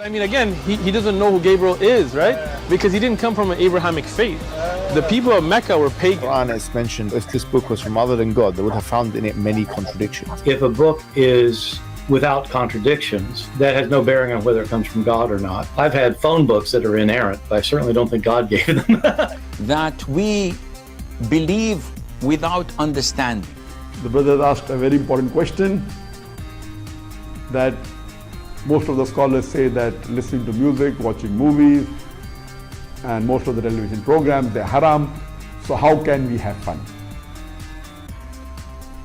But I mean, again, he doesn't know who Gabriel is, right? Because he didn't come from an Abrahamic faith. The people of Mecca were pagan. Quran has mentioned if this book was from other than God, they would have found in it many contradictions. If a book is without contradictions, that has no bearing on whether it comes from God or not. I've had phone books that are inerrant, but I certainly don't think God gave them. That we believe without understanding. The brother asked a very important question, that most of the scholars say that listening to music, watching movies, and most of the television programs, they're haram. So how can we have fun?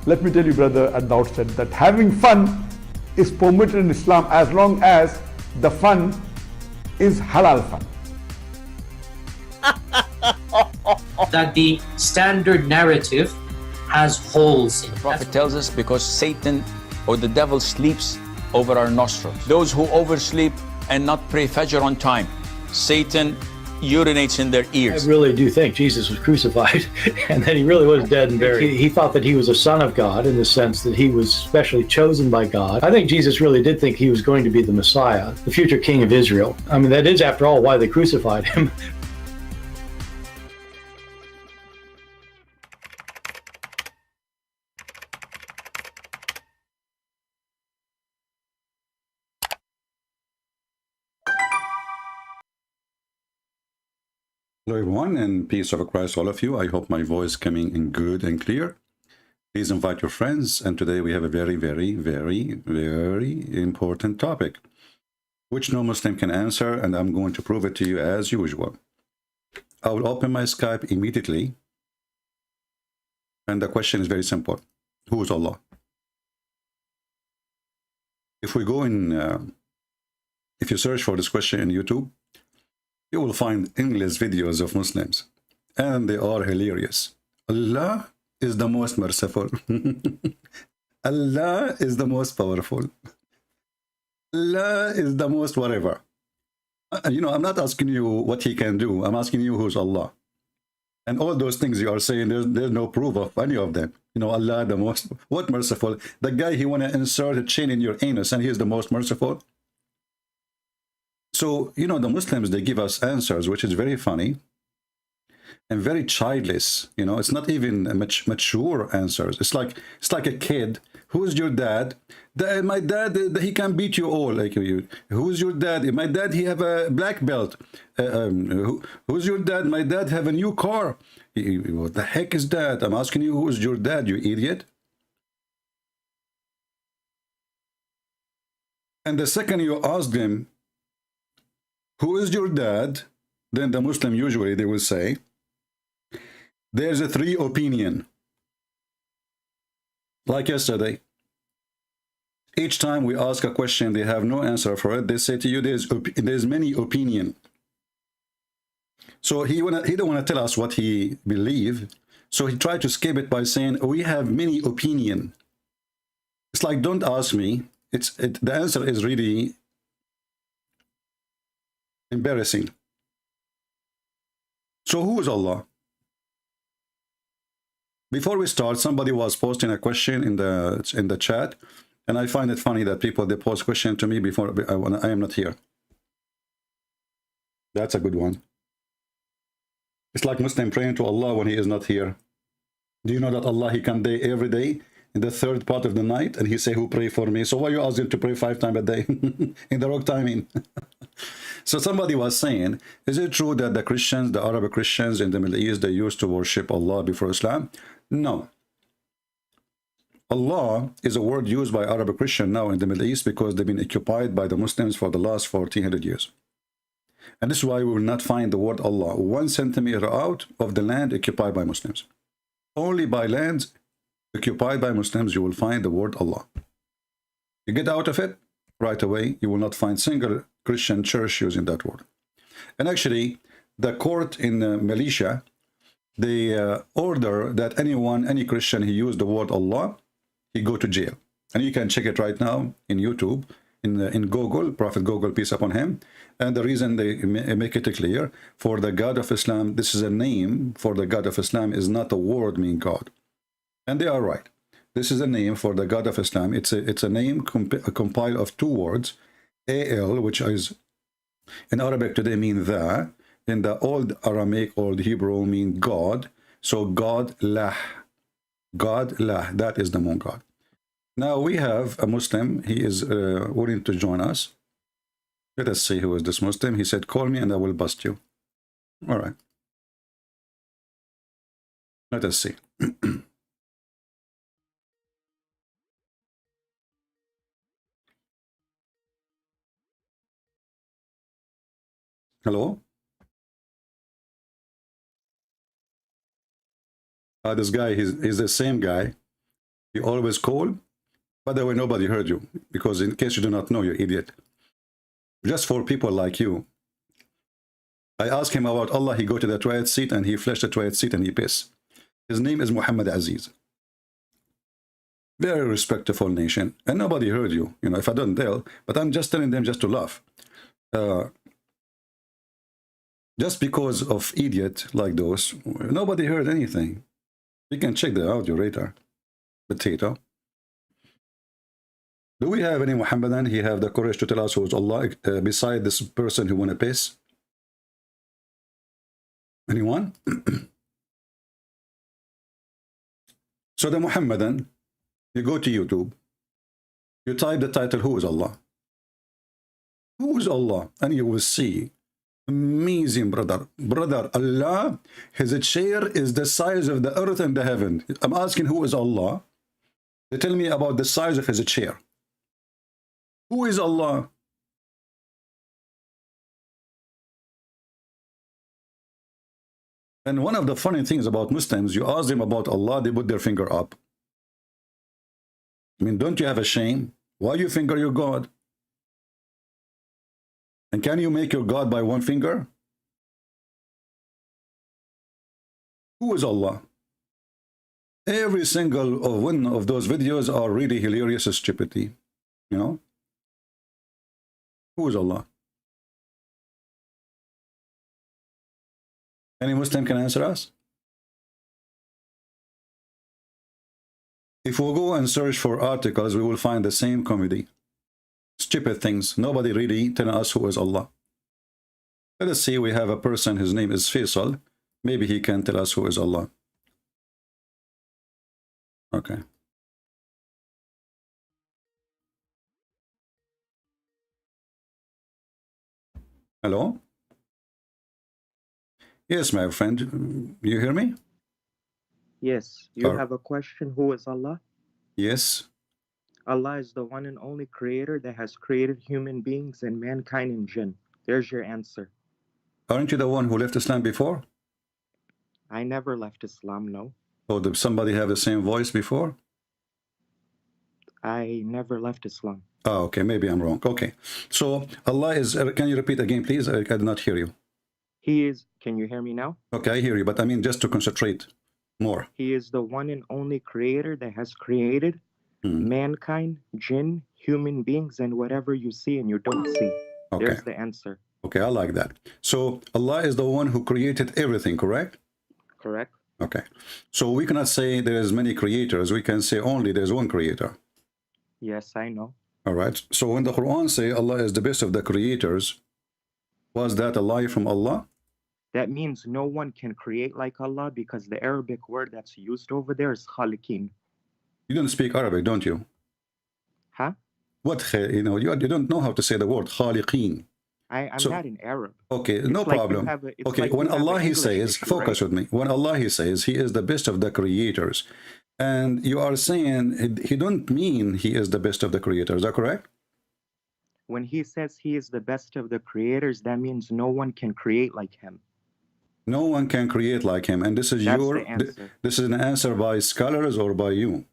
Let me tell you, brother, at the outset, that having fun is permitted in Islam as long as the fun is halal fun. That the standard narrative has holes in it. The Prophet tells us because Satan or the devil sleeps over our nostrils. Those who oversleep and not pray Fajr on time, Satan urinates in their ears. I really do think Jesus was crucified and that he really was dead and buried. He thought that he was a son of God in the sense that he was specially chosen by God. I think Jesus really did think he was going to be the Messiah, the future king of Israel. I mean, that is, after all, why they crucified him. Hello everyone, and peace of Christ all of you. I hope my voice coming in good and clear. Please invite your friends, and today we have a very important topic which no Muslim can answer, and I'm going to prove it to you as usual. I will open my Skype immediately, and the question is very simple. Who is Allah? If we go in, if you search for this question in YouTube, you will find endless videos of Muslims, and they are hilarious. Allah is the most merciful. Allah is the most powerful. Allah is the most whatever. You know, I'm not asking you what he can do. I'm asking you who's Allah. And all those things you are saying, there's no proof of any of them. You know, Allah the most, what merciful? The guy, he want to insert a chain in your anus, and he is the most merciful. So, you know, the Muslims, they give us answers, which is very funny and very childless. You know, it's not even mature answers. It's like a kid. Who's your dad? My dad, he can beat you all. Like you. Who's your dad? My dad, he have a black belt. Who's your dad? My dad have a new car. What the heck is that? I'm asking you, who's your dad, you idiot? And the second you ask them, who is your dad? Then the Muslim, usually they will say, there's a three opinion. Like yesterday, each time we ask a question, they have no answer for it. They say to you, there's many opinion. So he don't want to tell us what he believe. So he tried to escape it by saying, we have many opinion. It's like, don't ask me. The answer is really embarrassing. So who is Allah? Before we start, somebody was posting a question in the chat, and I find it funny that people, they post question to me before I am not here. That's a good one. It's like Muslim praying to Allah when he is not here. Do you know that Allah, he can day every day in the third part of the night, and he say, who pray for me? So why you ask him to pray 5 times a day in the wrong timing? So somebody was saying, is it true that the Christians, the Arab Christians in the Middle East, they used to worship Allah before Islam? No. Allah is a word used by Arab Christian now in the Middle East because they've been occupied by the Muslims for the last 1400 years. And this is why we will not find the word Allah 1 centimeter out of the land occupied by Muslims. Only by lands occupied by Muslims you will find the word Allah. You get out of it, right away, you will not find single Christian church using that word. And actually, the court in Malaysia, they order that any Christian who used the word Allah, he go to jail. And you can check it right now in YouTube, in Google, Prophet Google, peace upon him. And the reason they make it clear, for the God of Islam, this is a name for the God of Islam, is not a word meaning God. And they are right. This is a name for the God of Islam. It's a name compiled of 2 words, AL, which is In Arabic today mean the. In the old Aramaic, old Hebrew mean God. So God lah. God lah. That is the moon god. Now we have a Muslim. He is willing to join us. Let us see who is this Muslim. He said, call me and I will bust you. All right. Let us see. Hello? This guy, he's the same guy. He always call. By the way, nobody heard you, because in case you do not know, you idiot. Just for people like you. I asked him about Allah, he go to the toilet seat and he flushed the toilet seat and he piss. His name is Muhammad Aziz. Very respectful nation. And nobody heard you, you know, if I don't tell, but I'm just telling them just to laugh. Just because of idiot like those, nobody heard anything. You can check the audio later. Potato. Do we have any Muhammadan? He have the courage to tell us who is Allah beside this person who want to piss? Anyone? So the Muhammadan, you go to YouTube, you type the title, who is Allah? Who is Allah? And you will see, amazing brother. Brother, Allah, his chair is the size of the earth and the heaven. I'm asking who is Allah? They tell me about the size of his chair. Who is Allah? And one of the funny things about Muslims, you ask them about Allah, they put their finger up. I mean, don't you have a shame? Why you finger your God? And can you make your God by one finger? Who is Allah? Every single one of those videos are really hilarious stupidity. You know? Who is Allah? Any Muslim can answer us? If we go and search for articles, we will find the same comedy. Stupid things. Nobody really telling us who is Allah. Let us see, we have a person, his name is Faisal. Maybe he can tell us who is Allah. Okay. Hello? Yes, my friend. You hear me? Yes. You have a question. Who is Allah? Yes. Allah is the one and only creator that has created human beings and mankind and jinn. There's your answer. Aren't you the one who left Islam before? I never left Islam, no. Oh, did somebody have the same voice before? I never left Islam. Oh, okay. Maybe I'm wrong. Okay. So Allah is, can you repeat again, please? I did not hear you. He is, can you hear me now? Okay, I hear you, but I mean just to concentrate more. He is the one and only creator that has created mankind, jinn, human beings, and whatever you see and you don't see. Okay. There's the answer. Okay, I like that. So Allah is the one who created everything, correct? Correct. Okay. So we cannot say there is many creators. We can say only there's one creator. Yes, I know. All right. So when the Quran say Allah is the best of the creators, was that a lie from Allah? That means no one can create like Allah, because the Arabic word that's used over there is khaliqin. You don't speak Arabic, don't you? Huh? What, you know, you don't know how to say the word khaliqin. I'm So- not in Arab. Okay, It's no like you problem. have a- it's Okay, like you when have an Allah he English says, issue, focus right? with me. When Allah he says he is the best of the creators, and you are saying he don't mean he is the best of the creators. Is that correct? When he says he is the best of the creators, that means no one can create like him. No one can create like him, and this is That's your the answer. this is an answer by scholars or by you.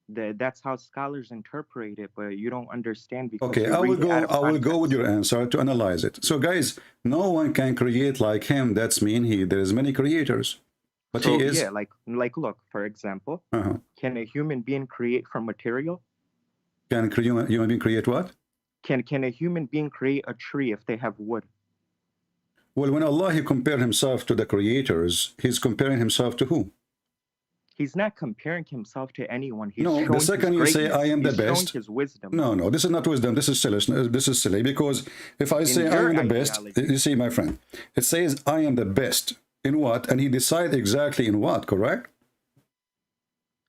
That's how scholars interpret it, but you don't understand because Okay, you I will read it go. out of I will go with context. your answer to analyze it. So, guys, no one can create like him. That's mean there is many creators, but So, he is. yeah, like look, for example, Uh-huh. can a human being create from material? Can human being create what? Can a human being create a tree if they have wood? Well, when Allah he compared himself to the creators, he's comparing himself to who? He's not comparing himself to anyone. He's No, showing the second his you say greatness. I am the He's showing best. his wisdom. No, this is not wisdom. This is silly. This is silly because if I say I your am the best, ideology. you see, my friend, it says I am the best in what, and he decides exactly in what. Correct?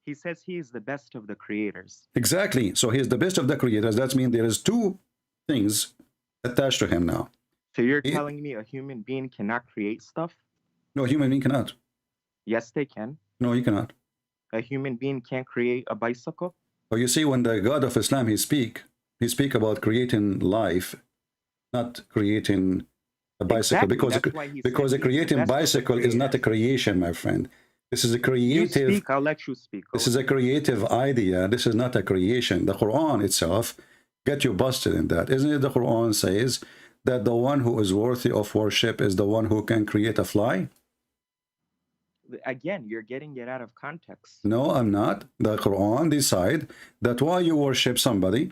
He says he is the best of the creators. Exactly. So he is the best of the creators. That means there is two things attached to him now. So you're telling me a human being cannot create stuff? No, a human being cannot. Yes, they can. No, he cannot. A human being can't create a bicycle? Well, you see, when the God of Islam he speak about creating life, not creating a bicycle, Exactly. because a creating bicycle is not a creation, my friend. This is a creative. You speak, I'll let you speak. This is a creative idea. This is not a creation. The Quran itself get you busted in that. Isn't it? The Quran says that the one who is worthy of worship is the one who can create a fly. Again, you're getting it out of context. No, I'm not. The Quran decide that while you worship somebody,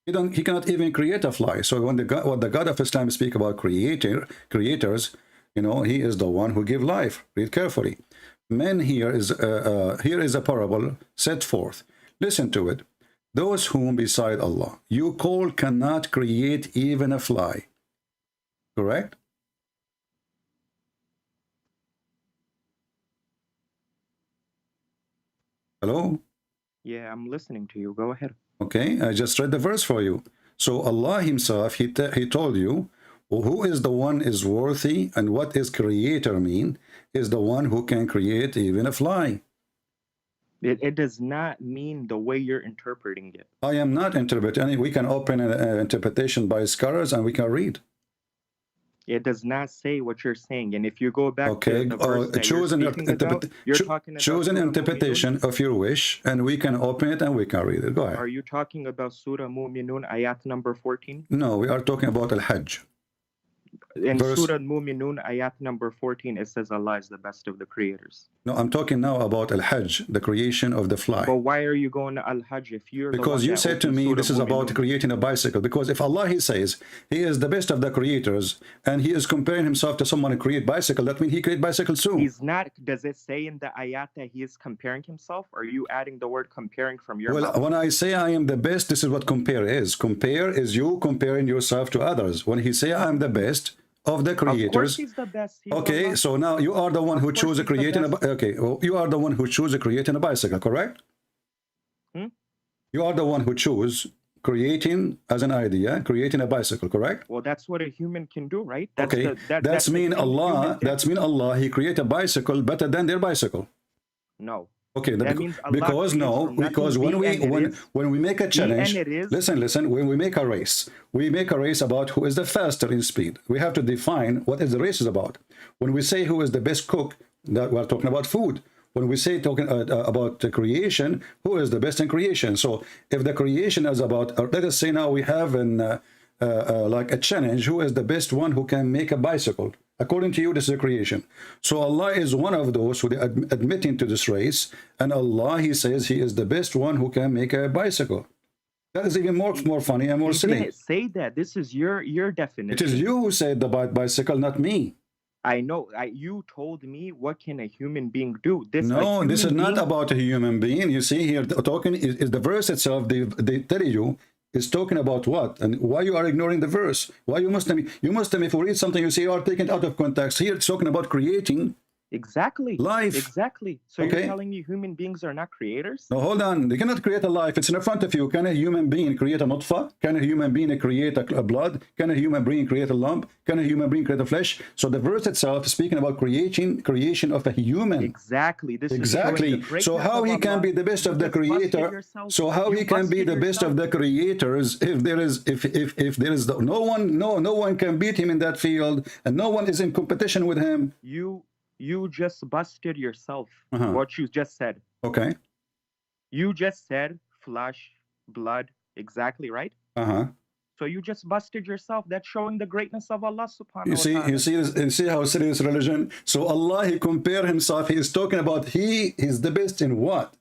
he cannot even create a fly. So when the God of Islam speak about creators, you know, he is the one who give life. Read carefully. Men here is a parable set forth. Listen to it. Those whom beside Allah you call cannot create even a fly. Correct? Hello? Yeah, I'm listening to you. Go ahead. Okay, I just read the verse for you. So Allah himself, he told you, who is the one is worthy, and what is creator mean, is the one who can create even a fly. It does not mean the way you're interpreting it. I am not interpreting. We can open an interpretation by scholars and we can read. It does not say what you're saying. And if you go back okay, to the verse that choose an interpretation of your wish, and we can open it and we can read it. Go ahead. Are you talking about Surah Mu'minun, ayat number 14? No, we are talking about Al-Hajj. In Surah Mu'minun, ayat number 14, it says Allah is the best of the creators. No, I'm talking now about Al-Hajj, the creation of the fly. But why are you going to Al-Hajj if you're because you said to me this is about creating a bicycle. Because if Allah, he says, he is the best of the creators, and he is comparing himself to someone who create bicycle, that means he create bicycle soon. He's not. Does it say in the ayat that he is comparing himself? Or are you adding the word comparing from your mouth? When I say I am the best, this is what compare is. Compare is you comparing yourself to others. When he say I am the best of the creators, of course he's the best. Okay, so now you are the one who choose creating you are the one who choose creating a bicycle, correct? You are the one who choose creating as an idea, creating a bicycle, correct? Well, that's what a human can do, right? That's mean Allah, he create a bicycle better than their bicycle. No. Okay, because when we make a challenge, listen, when we make a race, about who is the faster in speed. We have to define what is the race is about. When we say who is the best cook, that we're talking about food. When we say about the creation, who is the best in creation? So if the creation is about, let us say now we have like a challenge, who is the best one who can make a bicycle? According to you, this is a creation. So Allah is one of those who are admitting to this race, and Allah, he says he is the best one who can make a bicycle. That is even more funny and more silly. You didn't say that. This is your definition. It is you who said the bicycle, not me. I know. You told me what can a human being do. This is not about a human being. You see here, talking is the verse itself. They tell you is talking about what, and why you are ignoring the verse. Why you Muslim, if you read something, you say you are taking it out of context. Here it's talking about creating life. Exactly. So you're telling me human beings are not creators? No, hold on. They cannot create a life. It's in front of you. Can a human being create a nutfa? Can a human being create a blood? Can a human being create a lump? Can a human being create a flesh? So the verse itself is speaking about creation of a human. Exactly. So how he can be the best of the creator? So how he can be the best of the creators if there is no one can beat him in that field, and no one is in competition with him? You just busted yourself. What you just said. Okay. You just said flesh, blood, exactly, right? So you just busted yourself. That's showing the greatness of Allah subhanahu wa ta'ala. You see how serious religion. So Allah, he compare himself. He is talking about he is the best in what?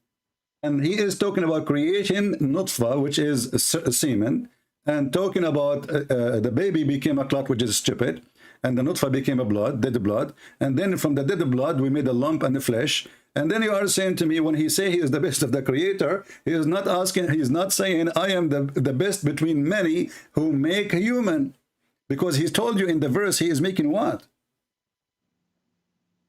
And he is talking about creating nutfa, which is semen, and talking about the baby became a clot, which is stupid. and the nutfa became a blood, dead blood, and then from the dead blood we made a lump and the flesh. And then you are saying to me, when he say he is the best of the creator, he is not asking, he is not saying I am the best between many who make a human, because he told you in the verse he is making what?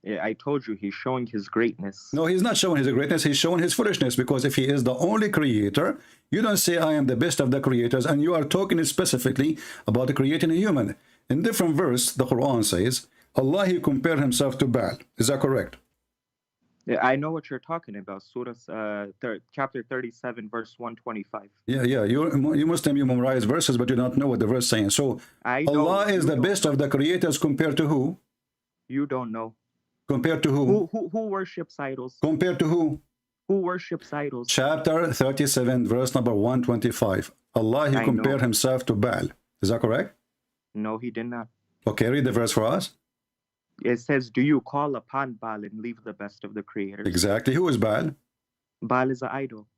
Yeah, I told you he's showing his greatness. No, he's not showing his greatness, he's showing his foolishness, because if he is the only creator, you don't say I am the best of the creators, and you are talking specifically about creating a human. In different verse, the Quran says, Allah, he compared himself to Baal. Is that correct? Yeah, I know what you're talking about. Surah chapter 37, verse 125. Yeah, you Muslim, you memorize verses, but you don't know what the verse is saying. So Allah is the best of the creators compared to who? You don't know. Compared to who? Who worships idols? Compared to who? Who worships idols? Chapter 37, verse number 125. Allah, he compared himself to Baal. Is that correct? No, he did not. Okay, read the verse for us. It says, do you call upon Baal and leave the best of the creators? Exactly. Who is Baal? Baal is an idol.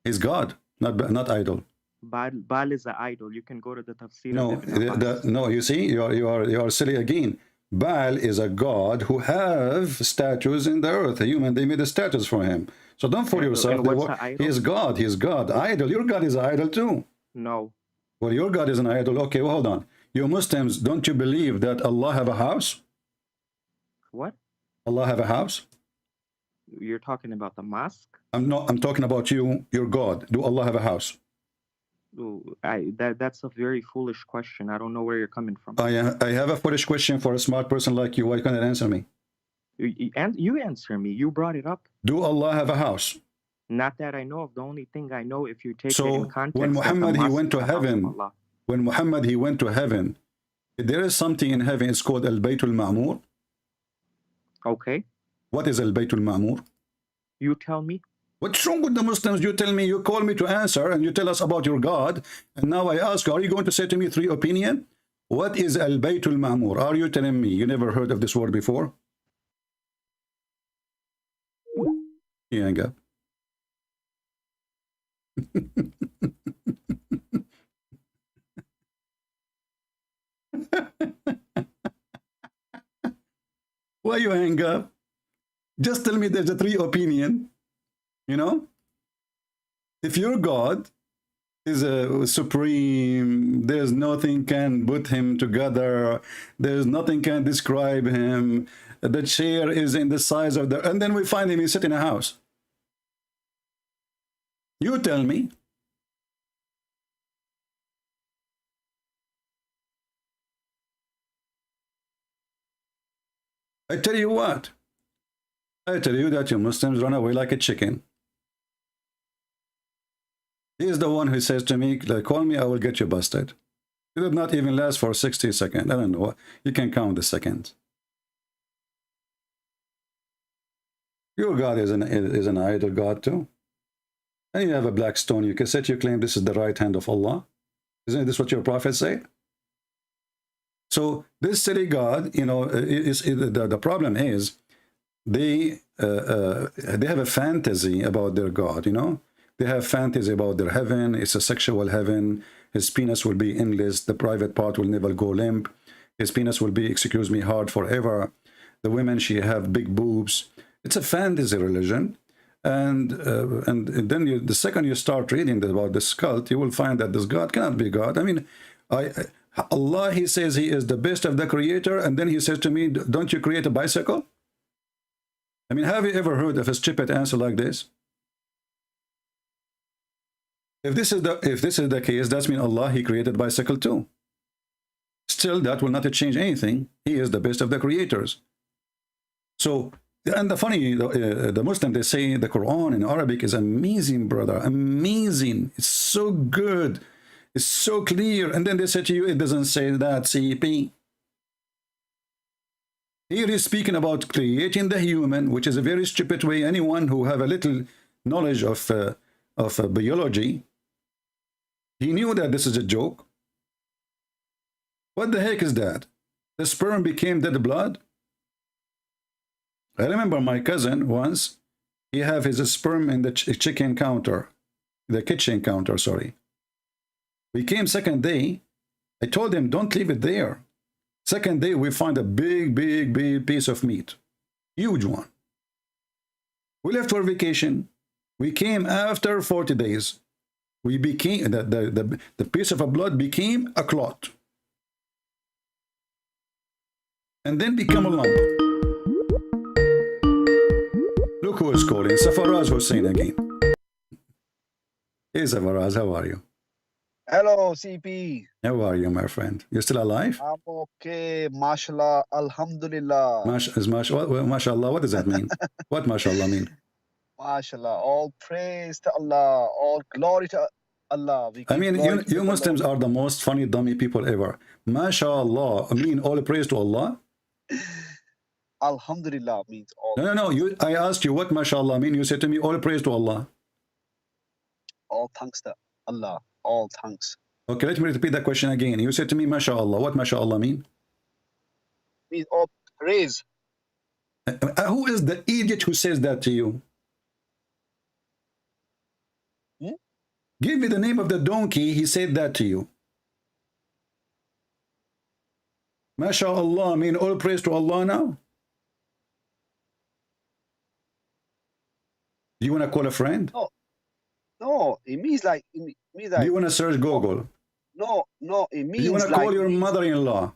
He's God, not idol. Baal is an idol. You can go to the tafsir. No, you see, you are silly again. Baal is a god who have statues in the earth. A human, they made the statues for him. So don't fool yourself. He is God. He is God. Idol. Your God is an idol too. No. Well, your God is an idol. Okay, well, hold on. You Muslims, don't you believe that Allah have a house? What? Allah have a house? You're talking about the mosque? I'm talking about you, your God. Do Allah have a house? That's a very foolish question. I don't know where you're coming from. I have a foolish question for a smart person like you. Why can't you answer me? You answer me. You brought it up. Do Allah have a house? Not that I know of. The only thing I know, if you take so it in context, when Muhammad he went to heaven, there is something in heaven. It's called al-Baytul Ma'mur. Okay. What is al-Baytul Ma'mur? You tell me. What's wrong with the Muslims? You tell me, you call me to answer, and you tell us about your God. And now I ask, are you going to say to me 3 opinion? What is al-Baytul Ma'mur? Are you telling me you never heard of this word before? Hingga. Why you hang up? Just tell me there's a 3 opinion. You know, if your God is a supreme, there's nothing can put him together, there's nothing can describe him, the chair is in the size of the, and then we find him, he's sitting in a house. You tell me. I tell you what, I tell you that you Muslims run away like a chicken. He is the one who says to me, call me, I will get you busted. It did not even last for 60 seconds. I don't know. You can count the seconds. Your God is an idol God too. And you have a black stone. You can set your claim this is the right hand of Allah. Isn't this what your prophet say? So this silly God, you know, the problem is they have a fantasy about their God, you know. They have fantasy about their heaven. It's a sexual heaven. His penis will be endless. The private part will never go limp. His penis will be, excuse me, hard forever. The women, she have big boobs. It's a fantasy religion. And then the second you start reading about this cult, you will find that this God cannot be God. I mean, Allah, he says he is the best of the creator. And then he says to me, don't you create a bicycle? I mean, have you ever heard of a stupid answer like this? If this is the case, that means Allah, he created bicycle too. Still, that will not change anything. He is the best of the creators. So, and the funny, the Muslim, they say the Quran in Arabic is amazing, brother, amazing. It's so good. It's so clear. And then they say to you, it doesn't say that, CP. Here he's speaking about creating the human, which is a very stupid way. Anyone who have a little knowledge of biology, he knew that this is a joke. What the heck is that? The sperm became dead blood? I remember my cousin once, he have his sperm in the kitchen counter, sorry. We came second day, I told him, don't leave it there. Second day, we find a big piece of meat. Huge one. We left for vacation. We came after 40 days. We became, the piece of blood became a clot. And then become a lump. Look who is calling. Safaraz Hussein again. Hey Safaraz, how are you? Hello, CP. How are you, my friend? You still alive? I'm okay. Mashallah. Alhamdulillah. Mashallah, what does that mean? What mashallah mean? Mashallah. All praise to Allah. All glory to Allah. I mean, you Muslims are the most funny, dummy people ever. Mashallah, I mean all praise to Allah? Alhamdulillah means all. No. I asked you what mashallah mean. You said to me all praise to Allah. All thanks to Allah. All thanks. Okay, let me repeat that question again. You said to me mashallah. What mashallah mean? Means all praise. Who is the idiot who says that to you? Give me the name of the donkey. He said that to you. MashaAllah mean all praise to Allah now? Do you want to call a friend? No, it means like. Do you want to search Google? No, it means. Do you want to call your mother-in-law?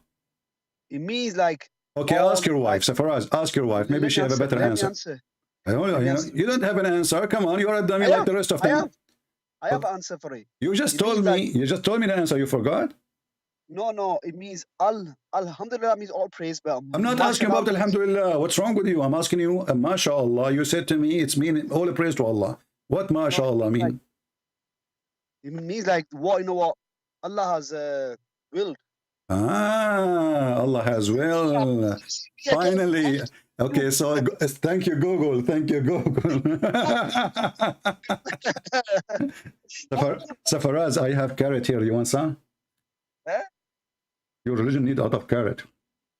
It means like. Okay, ask your wife, Safaraz. Ask your wife. Maybe she have a better answer. You don't have an answer. Come on, you're a dummy like the rest of them. I have an answer for it. You just told me. You just told me the answer. You forgot? No. It means Alhamdulillah means all praise. But I'm not asking about Alhamdulillah. What's wrong with you? I'm asking you, MashaAllah. You said to me, it's mean all praise to Allah. What MashaAllah mean? It means like what Allah has willed. Allah has will. Finally. Okay, so thank you, Google. Thank you, Google. Safaraz, I have carrot here. You want some? Huh? Your religion needs a lot of carrot.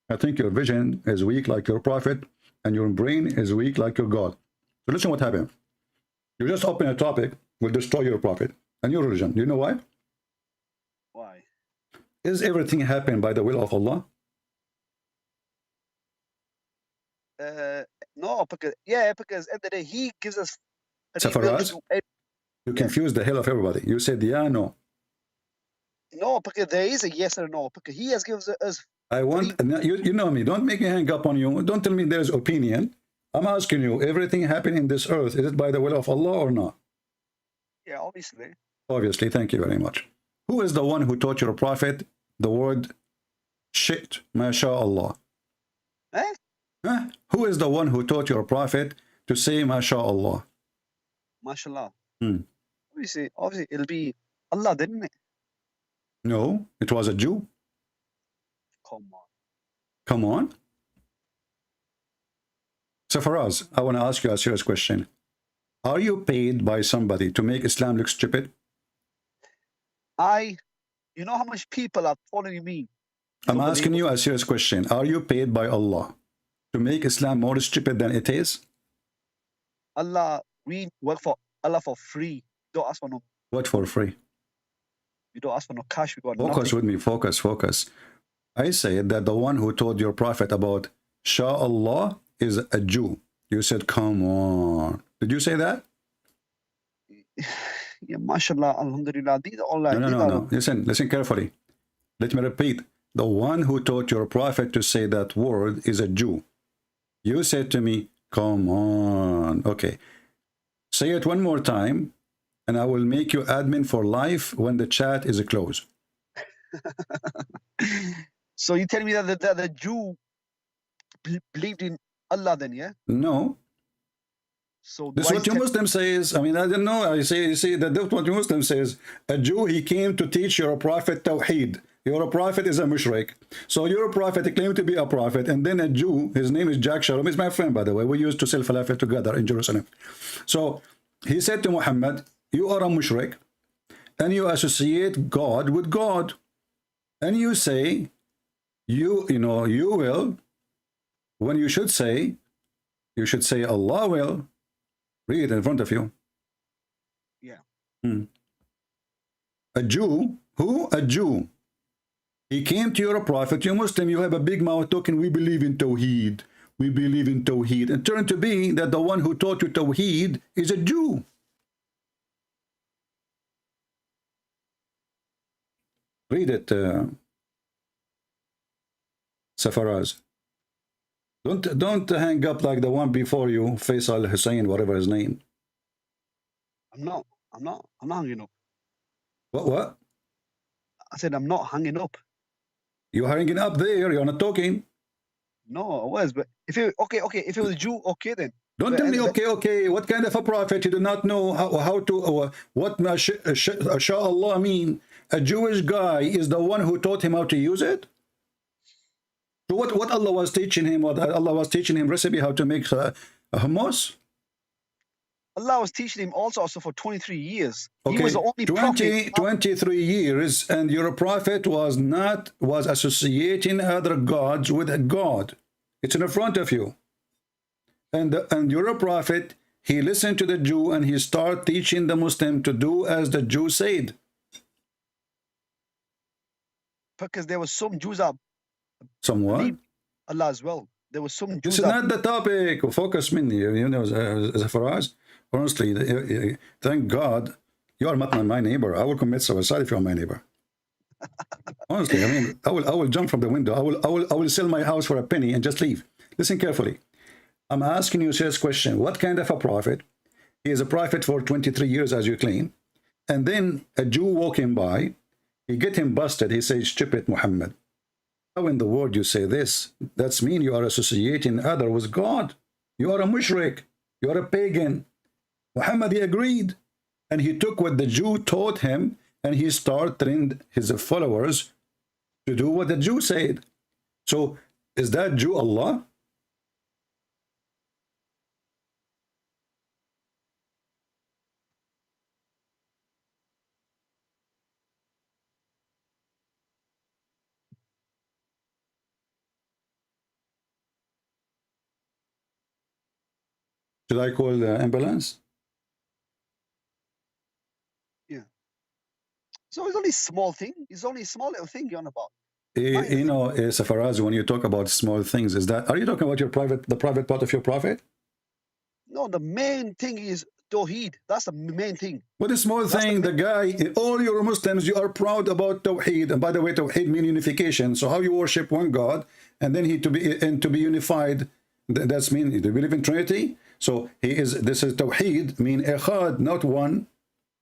I think your vision is weak like your prophet, and your brain is weak like your God. So listen what happened. You just open a topic, will destroy your prophet and your religion. Do you know why? Why? Is everything happen by the will of Allah? No, because at the day He gives us. Safaraz, you confuse the hell of everybody. You said yeah, no. No, because there is a yes or no. Because He has given us. I want you know me. Don't make me hang up on you. Don't tell me there's opinion. I'm asking you, everything happening in this earth, is it by the will of Allah or not? Yeah, obviously. Obviously, thank you very much. Who is the one who taught your prophet the word shit, MashaAllah? Eh? Who is the one who taught your prophet to say MashaAllah? MashaAllah. Obviously, it'll be Allah, didn't it? No, it was a Jew. Come on. Come on. So Faraz, I want to ask you a serious question. Are you paid by somebody to make Islam look stupid? You know how much people are following me? I'm asking you a serious question. Are you paid by Allah to make Islam more stupid than it is? Allah, we work for Allah for free. Don't ask for no. What for free? We don't ask for no cash. We got focus nothing. With me. Focus. I said that the one who told your prophet about Shah Allah is a Jew. You said, come on. Did you say that? Yeah, mashallah, alhamdulillah. These are all like. No. Listen carefully. Let me repeat. The one who taught your prophet to say that word is a Jew. You said to me, come on. Okay. Say it one more time, and I will make you admin for life when the chat is closed. So you tell me that the Jew believed in Allah then, yeah? No. So this is what your Muslim says. I mean, I don't know. I say that that's what your Muslim says. A Jew, he came to teach your prophet Tawheed. Your prophet is a mushrik. So your prophet claimed to be a prophet, and then a Jew, his name is Jack Shalom, he's my friend, by the way. We used to sell falafel together in Jerusalem. So he said to Muhammad, you are a mushrik, and you associate God with God. And you say, you will, when you should say Allah will. Read it in front of you. Yeah. A Jew, who? A Jew. He came to your prophet, you Muslim, you have a big mouth talking, we believe in Tawheed. We believe in Tawheed. And turned to be that the one who taught you Tawheed is a Jew. Read it, Safaraz. Don't hang up like the one before you, Faisal Hussein, whatever his name. I'm not hanging up. What? I said I'm not hanging up. You're hanging up there, you're not talking. No, I was, but if it if it was a Jew, okay then. Don't tell me okay. What kind of a prophet? You do not know how to what Allah mean. A Jewish guy is the one who taught him how to use it. So what Allah was teaching him? What Allah was teaching him recipe how to make a hummus. Allah was teaching him also for 23 years. Okay, he was the only 23 years, and your prophet was associating other gods with a God. It's in front of you. And your prophet, he listened to the Jew and he started teaching the Muslim to do as the Jew said. Because there was some Jews out. Somewhat. Allah as well. There was some Jews. This is not the topic. Focus, Minni. You know, for us, honestly, thank God you are not my neighbor. I will commit suicide if you are my neighbor. Honestly, I mean, I will jump from the window. I will sell my house for a penny and just leave. Listen carefully. I'm asking you this question. What kind of a prophet? He is a prophet for 23 years, as you claim. And then a Jew walking by, he get him busted. He says, stupid Muhammad. How in the world you say this? That's mean you are associating other with God. You are a mushrik. You are a pagan. Muhammad, he agreed. And he took what the Jew taught him and he started training his followers to do what the Jew said. So is that Jew Allah? Should I call the ambulance? Yeah. So it's only a small thing. It's only a small little thing you're on about. You know, Safaraz, when you talk about small things, are you talking about the private part of your prophet? No, the main thing is Tawheed. That's the main thing. What is small thing? The guy, all your Muslims, you are proud about Tawheed. And by the way, Tawheed means unification. So how you worship one God and then to be unified, that's mean you believe in Trinity. So this is Tawheed, mean Echad, not one.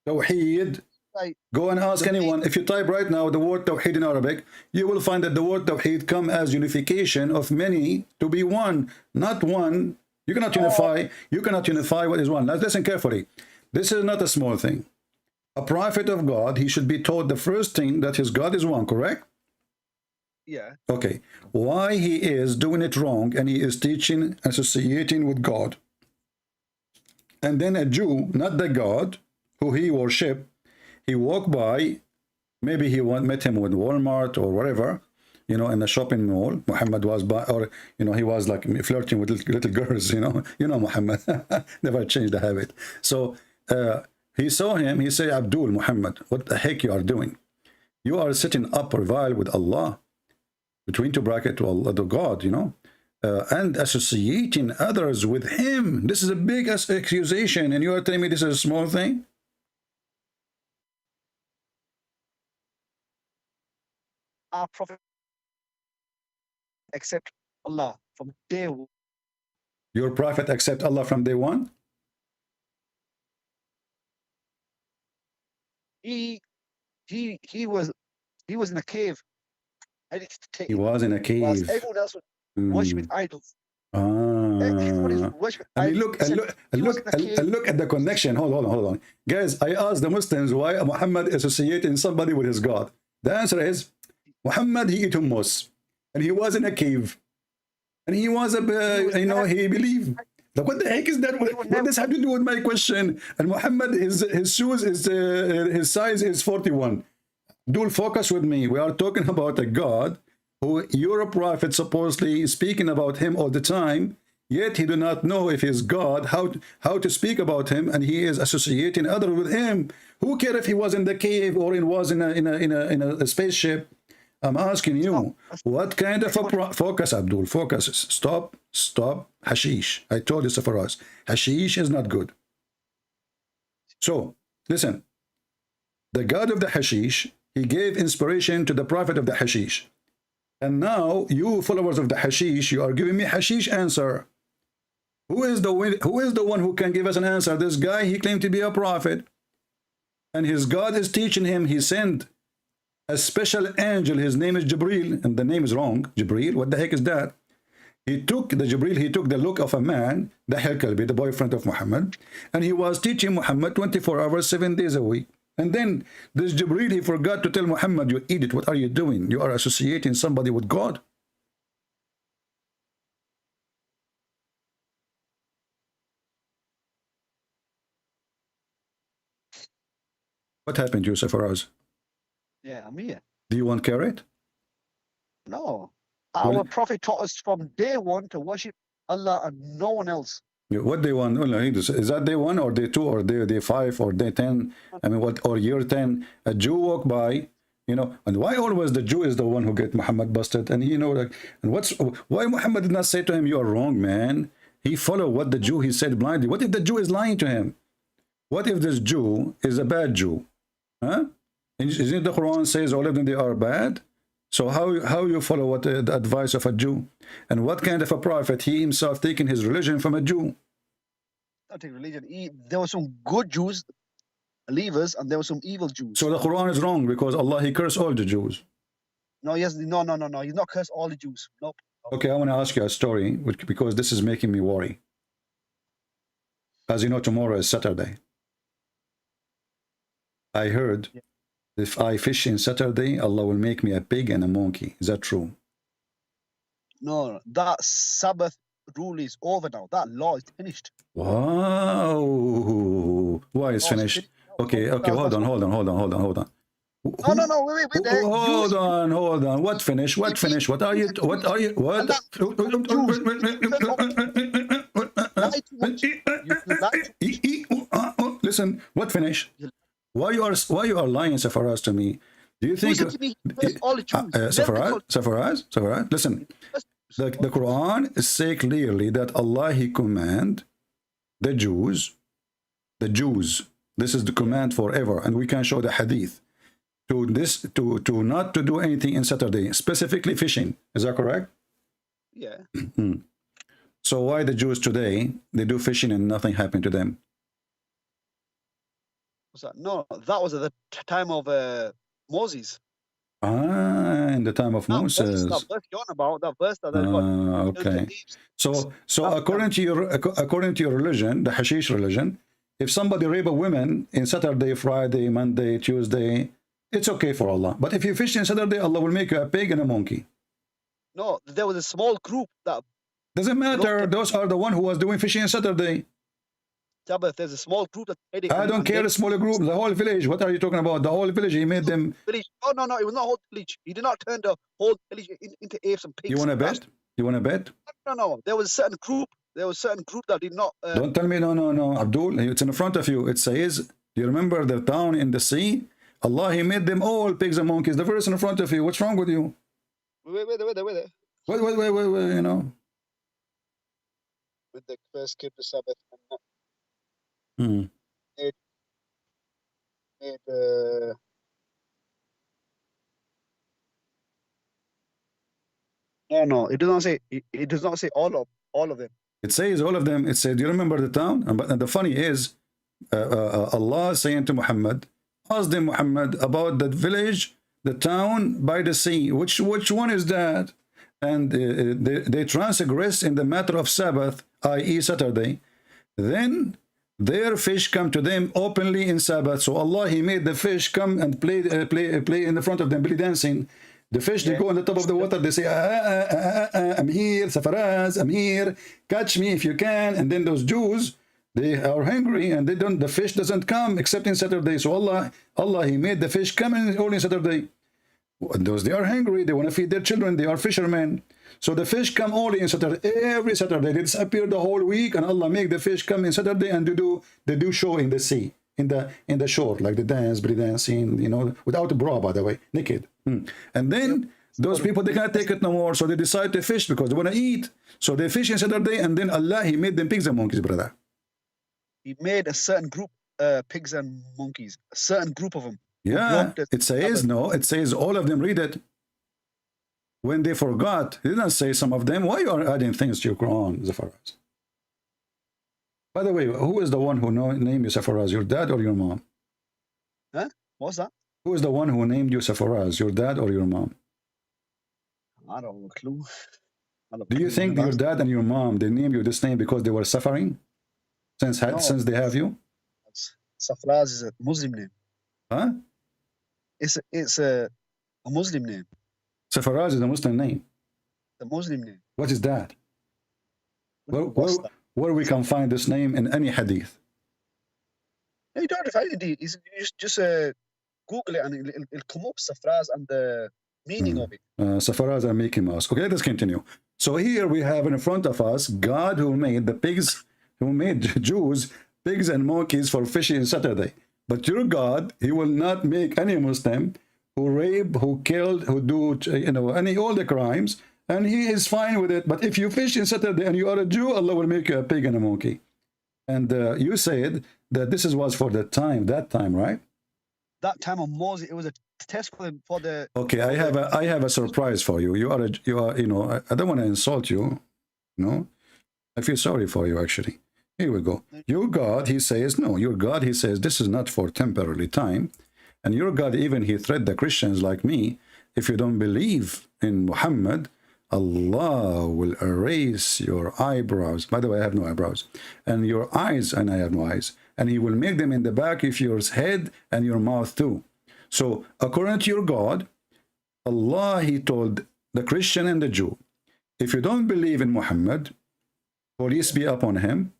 Tawheed. Right. Go and ask anyone. If you type right now the word Tawheed in Arabic, you will find that the word Tawheed come as unification of many to be one, not one. You cannot unify. You cannot unify what is one. Now listen carefully. This is not a small thing. A prophet of God, he should be taught the first thing that his God is one, correct? Yeah. Okay. Why he is doing it wrong and he is teaching, associating with God. And then a Jew, not the God who he worshiped, he walked by, maybe he met him with Walmart or whatever, you know, in the shopping mall. Muhammad was by, or, you know, he was like flirting with little girls, you know Muhammad, never changed the habit. So he saw him, he said, Abdul Muhammad, what the heck you are doing? You are sitting up revile with Allah, between two brackets to Allah, the God, you know. And associating others with him. This is a big accusation, and you are telling me this is a small thing? Our prophet accept Allah from day one. Your prophet accept Allah from day one? He was in a cave. He was in a cave. Everyone else was worshiping idols. I mean, look at the connection. Hold on. Guys, I asked the Muslims why Muhammad associating somebody with his God. The answer is, Muhammad, he ate hummus. And he was in a cave. And he was, you know, he believed. Like, what the heck is that? What does have to do with my question? And Muhammad, his shoes, his size is 41. Dual focus with me. We are talking about a God who your prophet supposedly is speaking about him all the time, yet he do not know if he's God, how to speak about him, and he is associating others with him. Who cares if he was in the cave or was in a spaceship? I'm asking you, what kind of a focus, Abdul? Focus. Stop. Hashish. I told you so for us. Hashish is not good. So, listen. The God of the hashish, he gave inspiration to the prophet of the hashish. And now, you followers of the hashish, you are giving me hashish answer. Who is the one who can give us an answer? This guy, he claimed to be a prophet. And his God is teaching him. He sent a special angel. His name is Jibril. And the name is wrong. Jibril, what the heck is that? He took the look of a man, the Kalbi, the boyfriend of Muhammad. And he was teaching Muhammad 24 hours, 7 days a week. And then this Jibril, he forgot to tell Muhammad, you idiot, what are you doing? You are associating somebody with God. What happened, Yusuf Faraz? Yeah, I'm here. Do you want carrot? No. Our prophet taught us from day one to worship Allah and no one else. What day one? Is that day 1 or day 2 or day 5 or day 10? I mean, what, or year 10? A Jew walk by, you know, and why always the Jew is the one who get Muhammad busted? And you know, like, and why Muhammad did not say to him, you are wrong, man? He followed what the Jew, he said blindly. What if the Jew is lying to him? What if this Jew is a bad Jew? Huh? Isn't the Quran says all of them, they are bad? So how you follow what the advice of a Jew? And what kind of a prophet? He himself taking his religion from a Jew. Not take religion. There were some good Jews, believers, and there were some evil Jews. So the Quran is wrong because Allah, he cursed all the Jews. No, yes, no. He's not cursed all the Jews. Nope. Okay, I want to ask you a story because this is making me worry. As you know, tomorrow is Saturday. I heard if I fish in Saturday, Allah will make me a pig and a monkey. Is that true? No, that Sabbath rule is over now. That law is finished. Wow. Why is finished? Okay, hold on. No, wait. Hold on. What finish? What are you? Listen, what finish? Why you are lying, Safaraz, to me? Do you think Safaraz? Listen, the Quran say clearly that Allah, he command the Jews. This is the command forever, and we can show the hadith to not to do anything in Saturday, specifically fishing. Is that correct? Yeah. So why the Jews today, they do fishing and nothing happened to them? What's that? No, that was at the time of Moses. In the time of Moses. That verse you're on about, that verse that okay. So according to your religion, the Hashish religion, if somebody rape a woman in Saturday, Friday, Monday, Tuesday, it's okay for Allah. But if you fish in Saturday, Allah will make you a pig and a monkey. No, there was a small group that... Doesn't matter. Those are the one who was doing fishing on Saturday. Sabbath, there's a small group that... I don't care the smaller group, the whole village. What are you talking about? The whole village, he made them... Village. Oh, no, it was not whole village. He did not turn the whole village into apes and pigs. You want to bet? You want to bet? No. There was a certain group. That did not... Don't tell me no. Abdul, it's in front of you. It says, do you remember the town in the sea? Allah, he made them all pigs and monkeys. The verse in front of you. What's wrong with you? Wait. Wait, you know. When they first kept the Sabbath and No, it does not say. It does not say all of them. It says all of them. It said, do you remember the town? And the funny is, Allah saying to Muhammad, ask them, Muhammad, about that village, the town by the sea. Which one is that? And they transgress in the matter of Sabbath, i.e. Saturday. Then their fish come to them openly in Sabbath. So Allah, he made the fish come and play in the front of them, belly dancing. The fish, they go on the top of the water, they say, I'm here, Safaraz, I'm here, catch me if you can. And then those Jews, they are hungry and the fish doesn't come except in Saturday. So Allah, he made the fish come in only Saturday. And those, they are hungry, they want to feed their children, they are fishermen. So the fish come only in Saturday, every Saturday. They disappear the whole week, and Allah make the fish come in Saturday, and they do show in the sea, in the shore, like the dance, belly dancing, you know, without a bra, by the way, naked. And then those people, they can't take it no more, so they decide to fish because they want to eat. So they fish on Saturday, and then Allah, He made them pigs and monkeys, brother. He made a certain group, pigs and monkeys, a certain group of them. Yeah, it says, no, it says all of them. Read it. When they forgot, He didn't say some of them. Why you are adding things to your Quran, Zafaraz? By the way, who is the one who named you Zafaraz, your dad or your mom? Huh? What's that? Who is the one who named you Zafaraz, your dad or your mom? I don't have a clue. Do you think your dad and your mom, they named you this name because they were suffering since they have you? Safraz is a Muslim name. Huh? It's a Muslim name. Safaraz is a Muslim name. The Muslim name. What is that? Where we can find this name in any hadith? No, you don't have to find it. Just Google it and it'll come up, Safraz, and the meaning of it. Safaraz are Mickey Mouse. Okay, let's continue. So here we have in front of us God who made the pigs, who made Jews pigs and monkeys for fishing on Saturday. But your God, He will not make any Muslim who rape, who killed, who do all the crimes, and He is fine with it. But if you fish on Saturday and you are a Jew, Allah will make you a pig and a monkey. And you said that this was for that time, right? That time of Moses, it was a test for the. Okay, I have a surprise for you. You are I don't want to insult you, I feel sorry for you actually. Here we go. Your God, He says, no, your God, He says, this is not for temporary time. And your God, even He threatened the Christians like me, if you don't believe in Muhammad, Allah will erase your eyebrows. By the way, I have no eyebrows. And your eyes, and I have no eyes. And He will make them in the back of your head and your mouth too. So, according to your God, Allah, He told the Christian and the Jew, if you don't believe in Muhammad, police be upon him,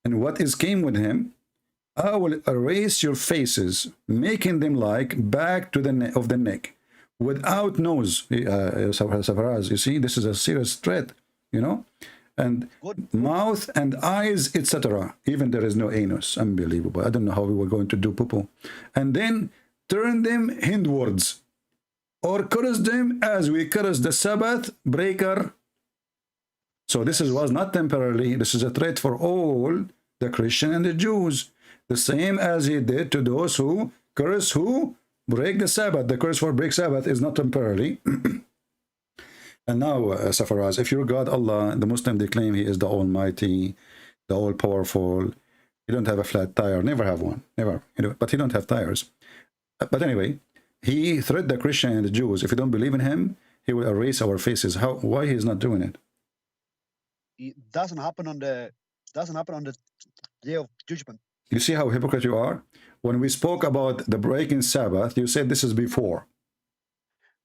and what is came with him, I will erase your faces, making them like back to the neck, without nose. You see, this is a serious threat, and mouth and eyes, etc. Even there is no anus. Unbelievable. I don't know how we were going to do poo-poo. And then turn them hindwards, or curse them as we curse the Sabbath breaker. So this was not temporarily. This is a threat for all the Christian and the Jews. The same as He did to those who curse, who break the Sabbath. The curse for break Sabbath is not temporarily. And now, Safaraz, if your God, Allah, the Muslim, they claim He is the Almighty, the All-Powerful. He don't have a flat tire. Never have one. Never. But He don't have tires. But anyway, He threatened the Christian and the Jews. If you don't believe in Him, He will erase our faces. Why He is not doing it? It doesn't happen on the day of judgment. You see how hypocrite you are? When we spoke about the breaking Sabbath, you said this is before.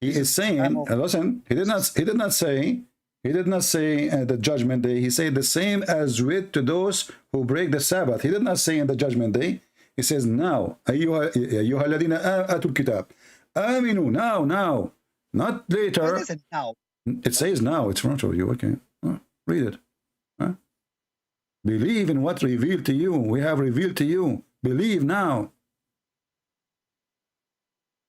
He is saying, listen, he did not say the judgment day. He said the same as with to those who break the Sabbath. He did not say in the judgment day. He says now, أيها الذين آتوا الكتاب آمنوا, now, not later. It now. It says now. It's front of you. Okay, read it. Believe in what revealed to you. We have revealed to you. Believe now.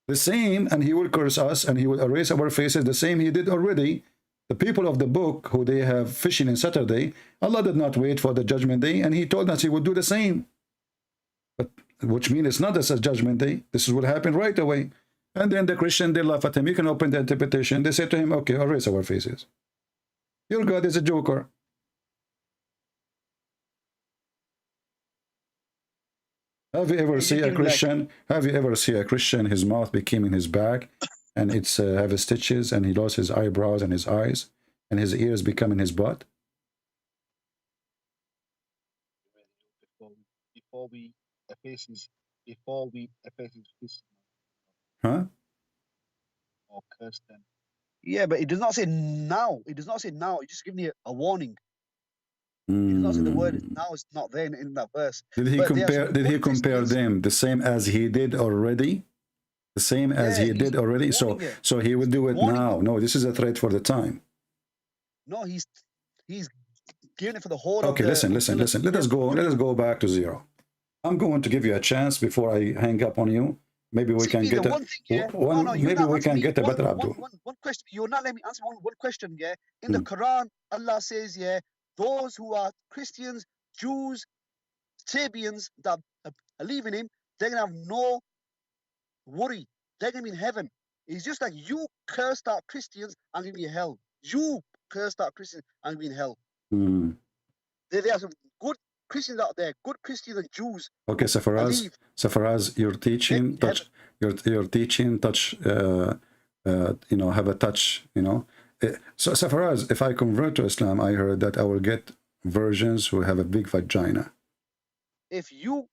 The same, and He will curse us, and He will erase our faces. The same He did already. The people of the book, who they have fishing on Saturday, Allah did not wait for the judgment day, and He told us He would do the same. But which means it's not as a judgment day. This will happen right away. And then the Christian, they laugh at him. You can open the interpretation. They say to him, okay, erase our faces. Your God is a joker. Have you ever seen a Christian? Have you ever seen a Christian? His mouth became in his back, and it's have stitches, and he lost his eyebrows and his eyes, and his ears become in his butt. Before we efface his face. Huh? Or curse them. Yeah, but it does not say now. It does not say now. It just gives me a warning. It does not say the word now is not there in that verse. Did he compare? Did He compare them the same as He did already? The same as He did already. So He will do it now. No, this is a threat for the time. No, he's giving it for the whole. Okay, listen. Let us go back to zero. I'm going to give you a chance before I hang up on you. Maybe we can get maybe we can get a better Abdul. One question. You're not letting me answer one question. Yeah. In the Quran, Allah says, yeah, those who are Christians, Jews, Sabians that believe in Him, they're gonna have no worry. They're gonna be in heaven. It's just like you cursed out Christians and gonna be in hell. You cursed out Christians and be in hell. There are some good Christians out there, good Christians and Jews. Okay, so for us, your teaching touch, your teaching touch, you know, have a touch, you know. So for us, if I convert to Islam, I heard that I will get virgins who have a big vagina. If you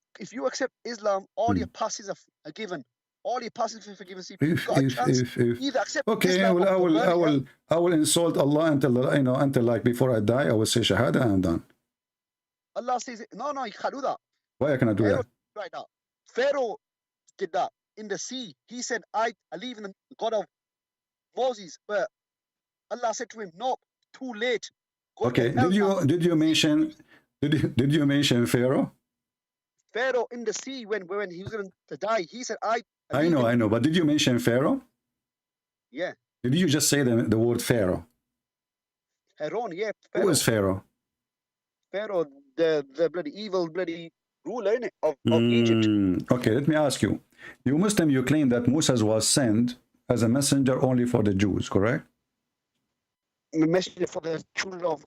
accept Islam, all your passes are given. All your passes are forgiven. So you've got a chance. Either accept okay, Islam I will insult Allah until, you know, until like before I die, I will say Shahada and I'm done. Allah says, no, you can't do that. Why can I do that? Right now, Pharaoh did that in the sea. He said, I believe in the God of Moses, but Allah said to him, no, too late. Okay, did you mention Pharaoh? Pharaoh in the sea when he was going to die, he said, I know, but did you mention Pharaoh? Yeah. Did you just say the word Pharaoh? Pharaoh, yeah. Pharaoh. Who is Pharaoh? Pharaoh, the bloody evil bloody ruler of Egypt. Okay, let me ask you. You Muslim, you claim that Moses was sent as a messenger only for the Jews, correct? A messenger for the children of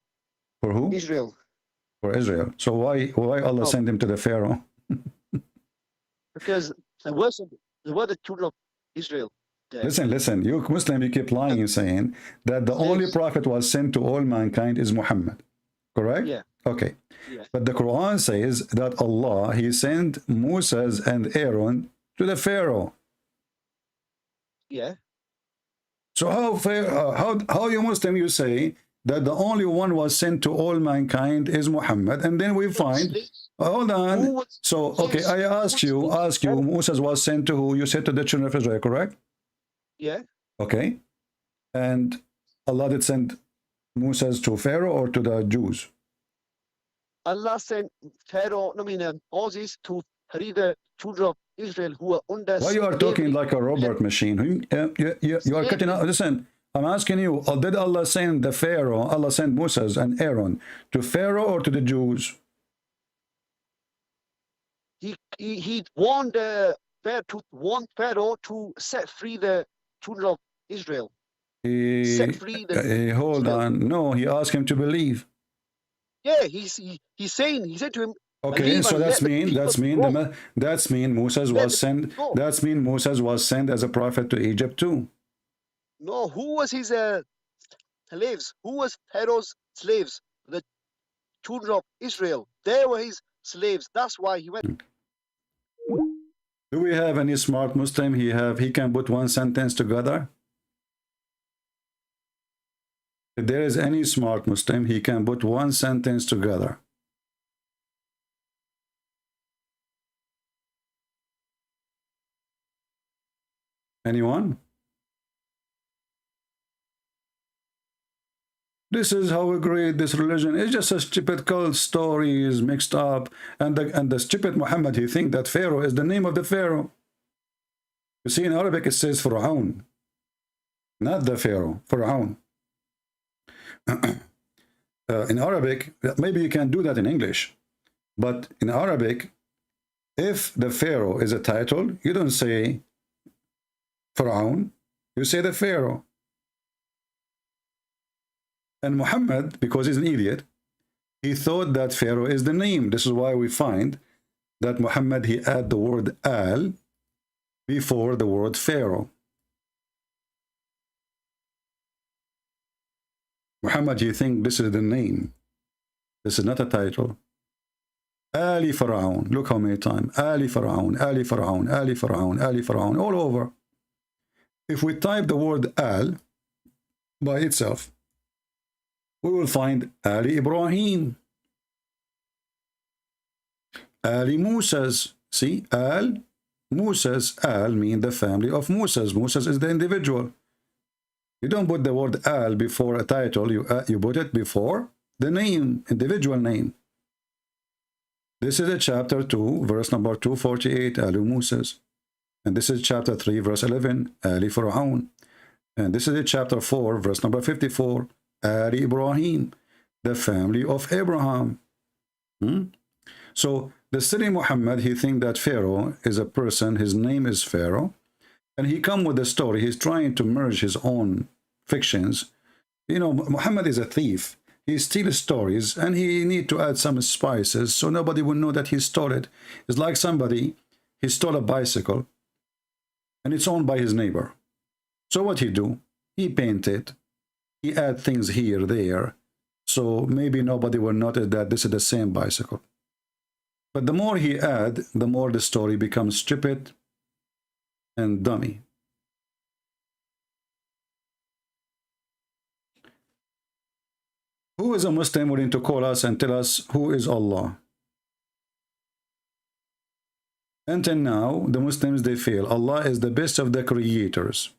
Israel. For Israel. So why Allah sent him to the Pharaoh? Because they were the children of Israel. Listen, you Muslim, you keep lying and saying that the only prophet was sent to all mankind is Muhammad. Correct? Yeah. Okay. Yeah. But the Quran says that Allah, He sent Moses and Aaron to the Pharaoh. Yeah. So how you Muslim, you say that the only one was sent to all mankind is Muhammad, and then we find, hold on. So, okay, I ask you, Moses was sent to who? You said to the children of Israel, correct? Yeah. Okay. And Allah did send Moses to Pharaoh or to the Jews? Allah sent Moses to the children of Israel who are under. Why you are talking like a robot machine? You are cutting out. Listen, I'm asking you, did Allah send the Pharaoh, Allah sent Moses and Aaron to Pharaoh or to the Jews? He warned Pharaoh to set free the children of Israel. Set free the hold on. No, he asked him to believe. Yeah, he said to him. Okay, so that's mean Moses was sent. That's mean Moses was sent as a prophet to Egypt too. No, who was his slaves? Who was Pharaoh's slaves? The children of Israel. They were his slaves. That's why he went. Do we have any smart Muslim? He can put one sentence together. If there is any smart Muslim, he can put one sentence together. Anyone? This is how we create this religion. It's just a stupid cult stories mixed up. And the stupid Muhammad, he thinks that Pharaoh is the name of the Pharaoh. You see, in Arabic it says Fir'aun. Not the Pharaoh, Fir'aun. In Arabic, maybe you can do that in English. But in Arabic, if the Pharaoh is a title, you don't say Fir'aun, you say the Pharaoh. And Muhammad, because he's an idiot, he thought that Pharaoh is the name. This is why we find that Muhammad, he add the word al before the word Pharaoh. Muhammad, you think this is the name. This is not a title. Ali Pharaoh. Look how many times. Ali Pharaoh, Ali Pharaoh, Ali Pharaoh, Ali Pharaoh, all over. If we type the word al by itself, we will find Ali Ibrahim, Ali Moses. See, Al Moses. Al means the family of Moses. Moses is the individual. You don't put the word al before a title. You put it before the name, individual name. This is a chapter 2, verse number 248, Alu Moses. And this is chapter 3, verse 11, Ali Fir'aun. And this is chapter 4, verse number 54, Ali Ibrahim, the family of Abraham. So the silly Muhammad, he thinks that Pharaoh is a person, his name is Pharaoh, and he come with a story. He's trying to merge his own fictions. You know, Muhammad is a thief. He steals stories, and he need to add some spices so nobody will know that he stole it. It's like somebody, he stole a bicycle, and it's owned by his neighbor. So what he do? He paint it. He add things here, there. So maybe nobody will notice that this is the same bicycle. But the more he add, the more the story becomes stupid and dummy. Who is a Muslim willing to call us and tell us who is Allah? Until now, the Muslims, they feel Allah is the best of the creators.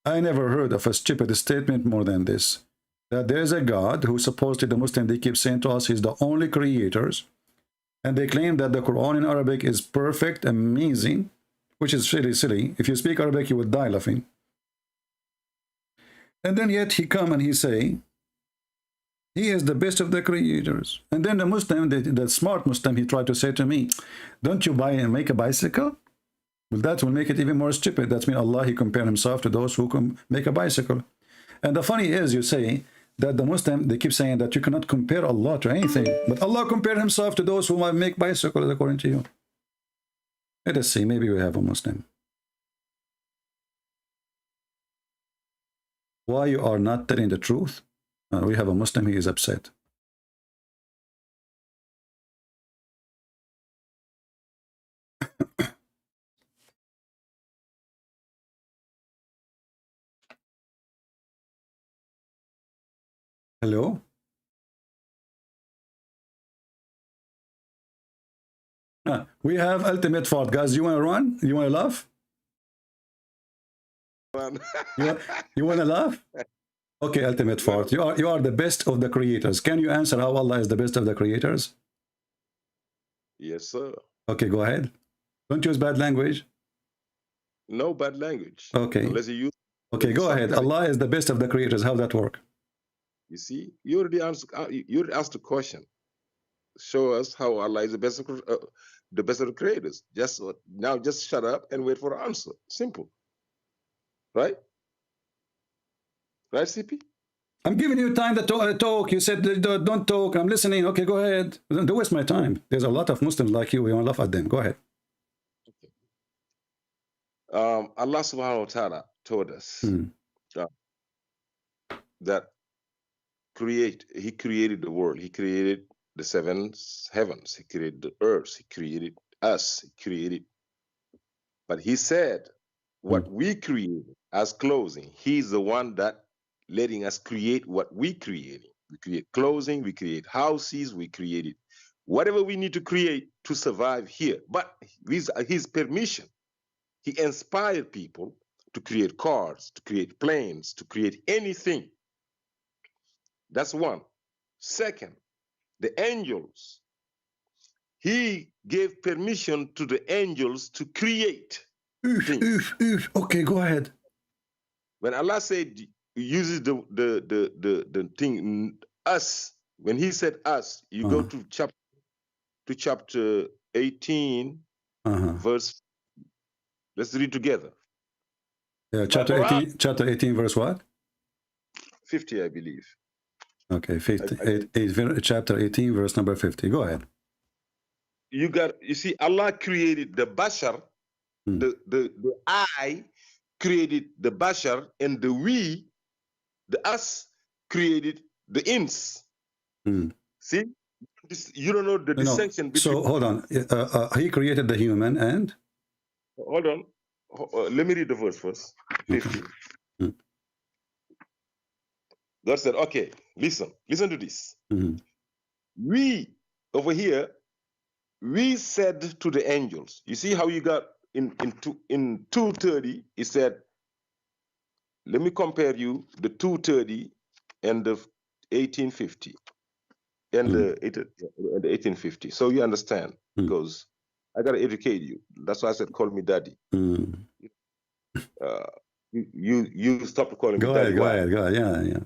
I never heard of a stupid statement more than this. That there is a God who supposedly the Muslims, they keep saying to us, he's the only creators. And they claim that the Quran in Arabic is perfect, amazing, which is really silly. If you speak Arabic, you would die laughing. And then yet he come and he say, he is the best of the creators. And then the Muslim, the smart Muslim, he tried to say to me, don't you buy and make a bicycle? Well, that will make it even more stupid. That's mean Allah, he compared himself to those who can make a bicycle. And the funny is, you say that the Muslim, they keep saying that you cannot compare Allah to anything. But Allah compared himself to those who might make bicycles, according to you. Let us see, maybe we have a Muslim. Why you are not telling the truth? We have a Muslim, he is upset. Hello? We have ultimate fault, guys. You want to run? You want to laugh? You want to laugh? Okay, ultimate fault. You are the best of the creators. Can you answer how Allah is the best of the creators? Yes, sir. Okay, go ahead. Don't use bad language. No bad language. Okay. Unless you use. Okay, go ahead. Allah is the best of the creators. How that work? You see, you already asked the question. Show us how Allah is the best of the creators. Now, just shut up and wait for the answer. Simple. Right? Right, CP? I'm giving you time to talk. You said don't talk. I'm listening. Okay, go ahead. Don't waste my time. There's a lot of Muslims like you. We want to laugh at them. Go ahead. Okay. Allah subhanahu wa ta'ala told us that He created the world. He created the seven heavens. He created the earth. He created us. He created. But he said, what we created as clothing, he's the one that letting us create what we created. We create clothing, we create houses, we created whatever we need to create to survive here. But with his permission, he inspired people to create cars, to create planes, to create anything. That's one. Second, the angels. He gave permission to the angels to create things. Okay, go ahead. When Allah said, uses the thing us, when he said us, you go to chapter 18, verse. Let's read together. Yeah, chapter 18, verse what? 50, I believe. Okay, 50, chapter 18, verse number 50. Go ahead. You see, Allah created the bashar, the I created the bashar, and the we, the us, created the ins. See? You don't know the distinction between... So, hold on. He created the human and... Hold on. Let me read the verse first. 50. God said, okay, listen to this. We, over here, we said to the angels, you see how you got in 230, he said, let me compare you the 230 and the 1850 and the 1850. So you understand, because I gotta educate you. That's why I said, call me daddy. You stop calling me daddy. Go ahead. Yeah.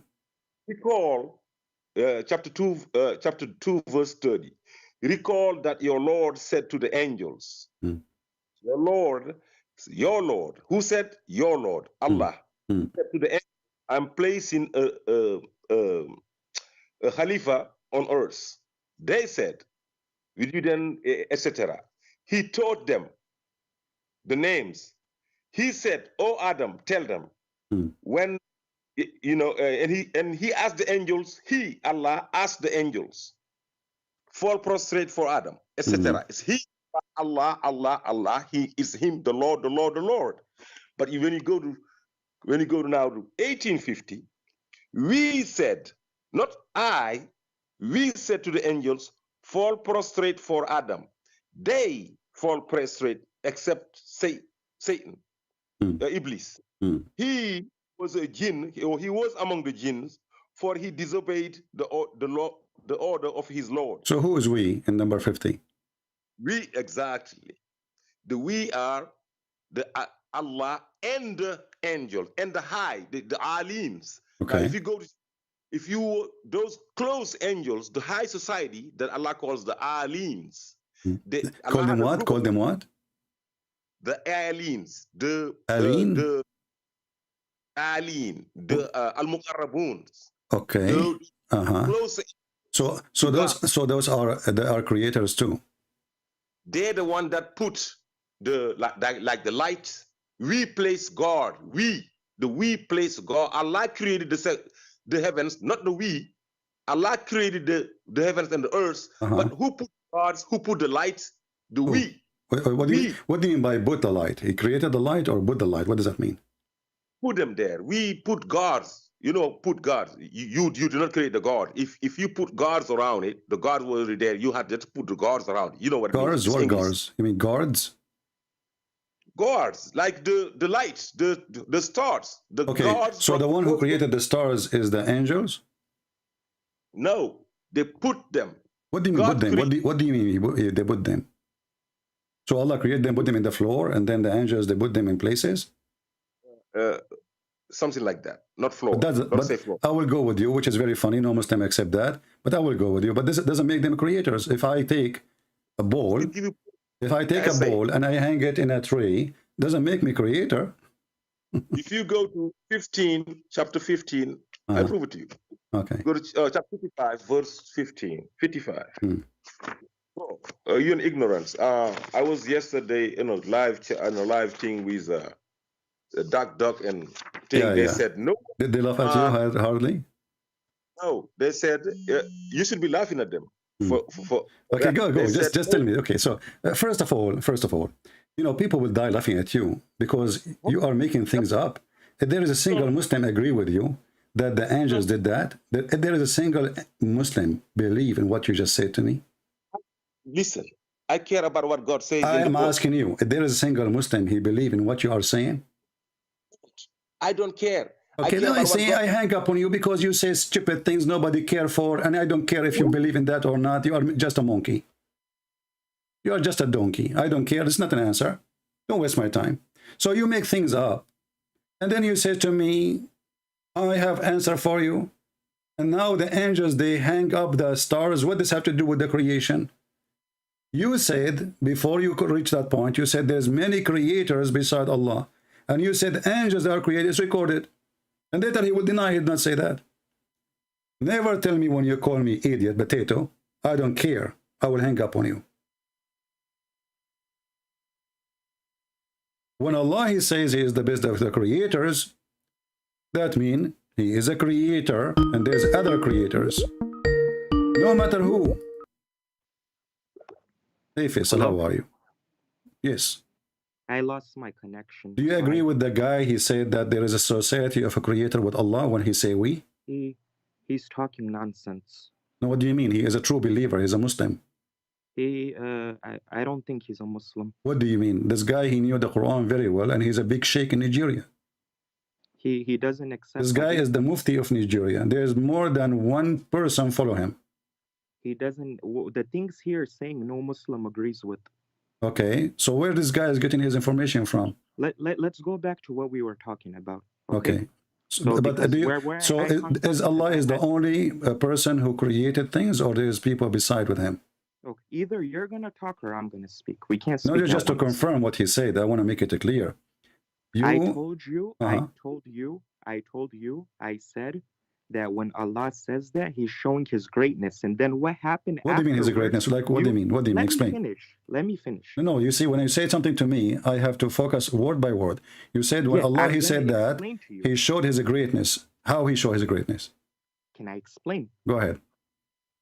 Recall chapter 2, verse 30. Recall that your Lord said to the angels, your Lord, who said your Lord, Allah, said to the angels, I'm placing a Khalifa on earth. They said, will you then, etc. He taught them the names. He said, oh Adam, tell them when, and he asked the angels, Allah asked the angels, fall prostrate for Adam, etc. It's he, Allah, he is him, the Lord. But when you go to now to 1850, we said, not I, we said to the angels, fall prostrate for Adam. They fall prostrate except Satan, Iblis. He was a jinn, or he was among the jinns, for he disobeyed the order of his Lord. So who is we in number 50? We, exactly. We are the Allah and the angels and the high, the aliens. Okay. Now, those close angels, the high society that Allah calls the aliens. Call them what? The aliens. The alien. The al-muqarrabuns. Okay. Close. So those are creators too. They're the one that put like the light. We place God. We place God. Allah created the heavens, not the we. Allah created the heavens and the earth. But who put gods? Who put the light? The we. What do you mean by put the light? He created the light or put the light? What does that mean? Put them there. We put gods. Put gods. You do not create the God. If you put gods around it, the gods were already there. You had to put the gods around it. You know what it means? What gods? You mean guards? Gods, like the lights, the stars. Gods. So the one who created the stars is the angels? No, they put them. What do you mean put them? What do you mean they put them? So Allah created them, put them in the floor, and then the angels, they put them in places? Something like that. Not floor. But say floor. I will go with you, which is very funny. No Muslim accept that. But I will go with you. But this doesn't make them creators. If I take a bowl, and I hang it in a tree, doesn't make me creator. If you go to chapter 15, I'll prove it to you. Okay. Go to chapter 55, verse 55. You're in ignorance. I was yesterday in a live thing with a duck and thing. They said no. Did they laugh at you hardly? No, they said you should be laughing at them. Okay, go. Just tell me. Okay, so first of all, people will die laughing at you because you are making things up. If there is a single Muslim agree with you that the angels did that, if there is a single Muslim believe in what you just said to me. Listen, I care about what God says. I am asking you, if there is a single Muslim, he believe in what you are saying? I don't care. Okay, then I hang up on you because you say stupid things nobody care for, and I don't care if you believe in that or not. You are just a monkey. You are just a donkey. I don't care. It's not an answer. Don't waste my time. So you make things up, and then you say to me, I have answer for you. And now the angels, they hang up the stars. What does this have to do with the creation? You said, before you could reach that point, you said there's many creators beside Allah. And you said angels are created. It's recorded. And later he will deny he did not say that. Never tell me when you call me idiot, potato. I don't care. I will hang up on you. When Allah he says he is the best of the creators, that means he is a creator and there's other creators. No matter who. Hey Faisal, how are you? Yes. I lost my connection. Do you agree with the guy? He said that there is a society of a creator with Allah when he say we? He's talking nonsense. No, what do you mean? He is a true believer. He's a Muslim. I don't think he's a Muslim. What do you mean? This guy, he knew the Quran very well, and he's a big sheikh in Nigeria. He doesn't accept. This guy is the mufti of Nigeria. There's more than one person follow him. He doesn't. The things here saying no Muslim agrees with. Okay, so where this guy is getting his information from? Let's go back to what we were talking about. Okay. So, but is Allah is the only person who created things, or there's people beside with him? Okay. Either you're gonna talk or I'm gonna speak. We can't speak. No, just to confirm what he said. I want to make it clear. I told you. I said that when Allah says that, He's showing His greatness, and then what happened? What do you mean His greatness? Like, what do you mean? What do you mean? Explain. Let me finish. No, you see, when you say something to me, I have to focus word by word. You said when Allah, He said that He showed His greatness. How He showed His greatness? Can I explain? Go ahead.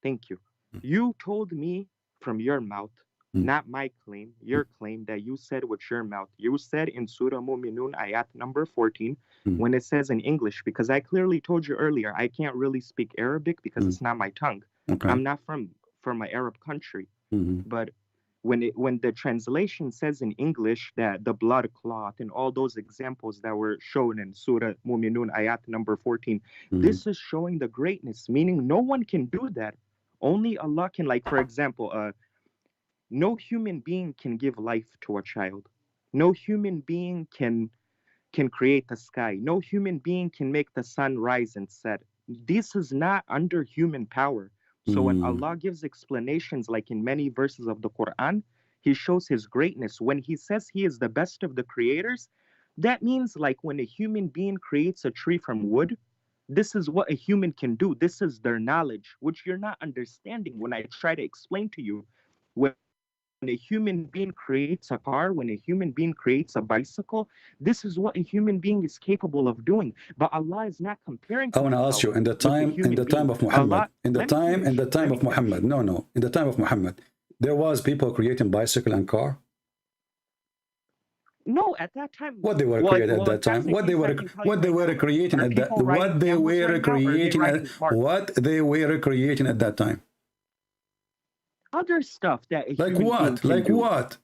Thank you. You told me from your mouth, not my claim, your claim that you said with your mouth. You said in Surah Mu'minun, ayat number 14, when it says in English, because I clearly told you earlier, I can't really speak Arabic because it's not my tongue. Okay. I'm not from an Arab country. But when the translation says in English that the blood cloth and all those examples that were shown in Surah Mu'minun, ayat number 14, this is showing the greatness, meaning no one can do that. Only Allah can, like, for example, no human being can give life to a child. No human being can create the sky. No human being can make the sun rise and set. This is not under human power. So when Allah gives explanations, like in many verses of the Quran, He shows His greatness. When He says He is the best of the creators, that means like when a human being creates a tree from wood, this is what a human can do. This is their knowledge, which you're not understanding when I try to explain to you. When a human being creates a car, when a human being creates a bicycle, this is what a human being is capable of doing. But Allah is not comparing. I want to ask you, in the time of Muhammad, in the time of Muhammad, there was people creating bicycle and car. No, at that time. What they were creating at that time? What they were creating at that? What they were creating at that time? Other stuff that. Like what? Like what?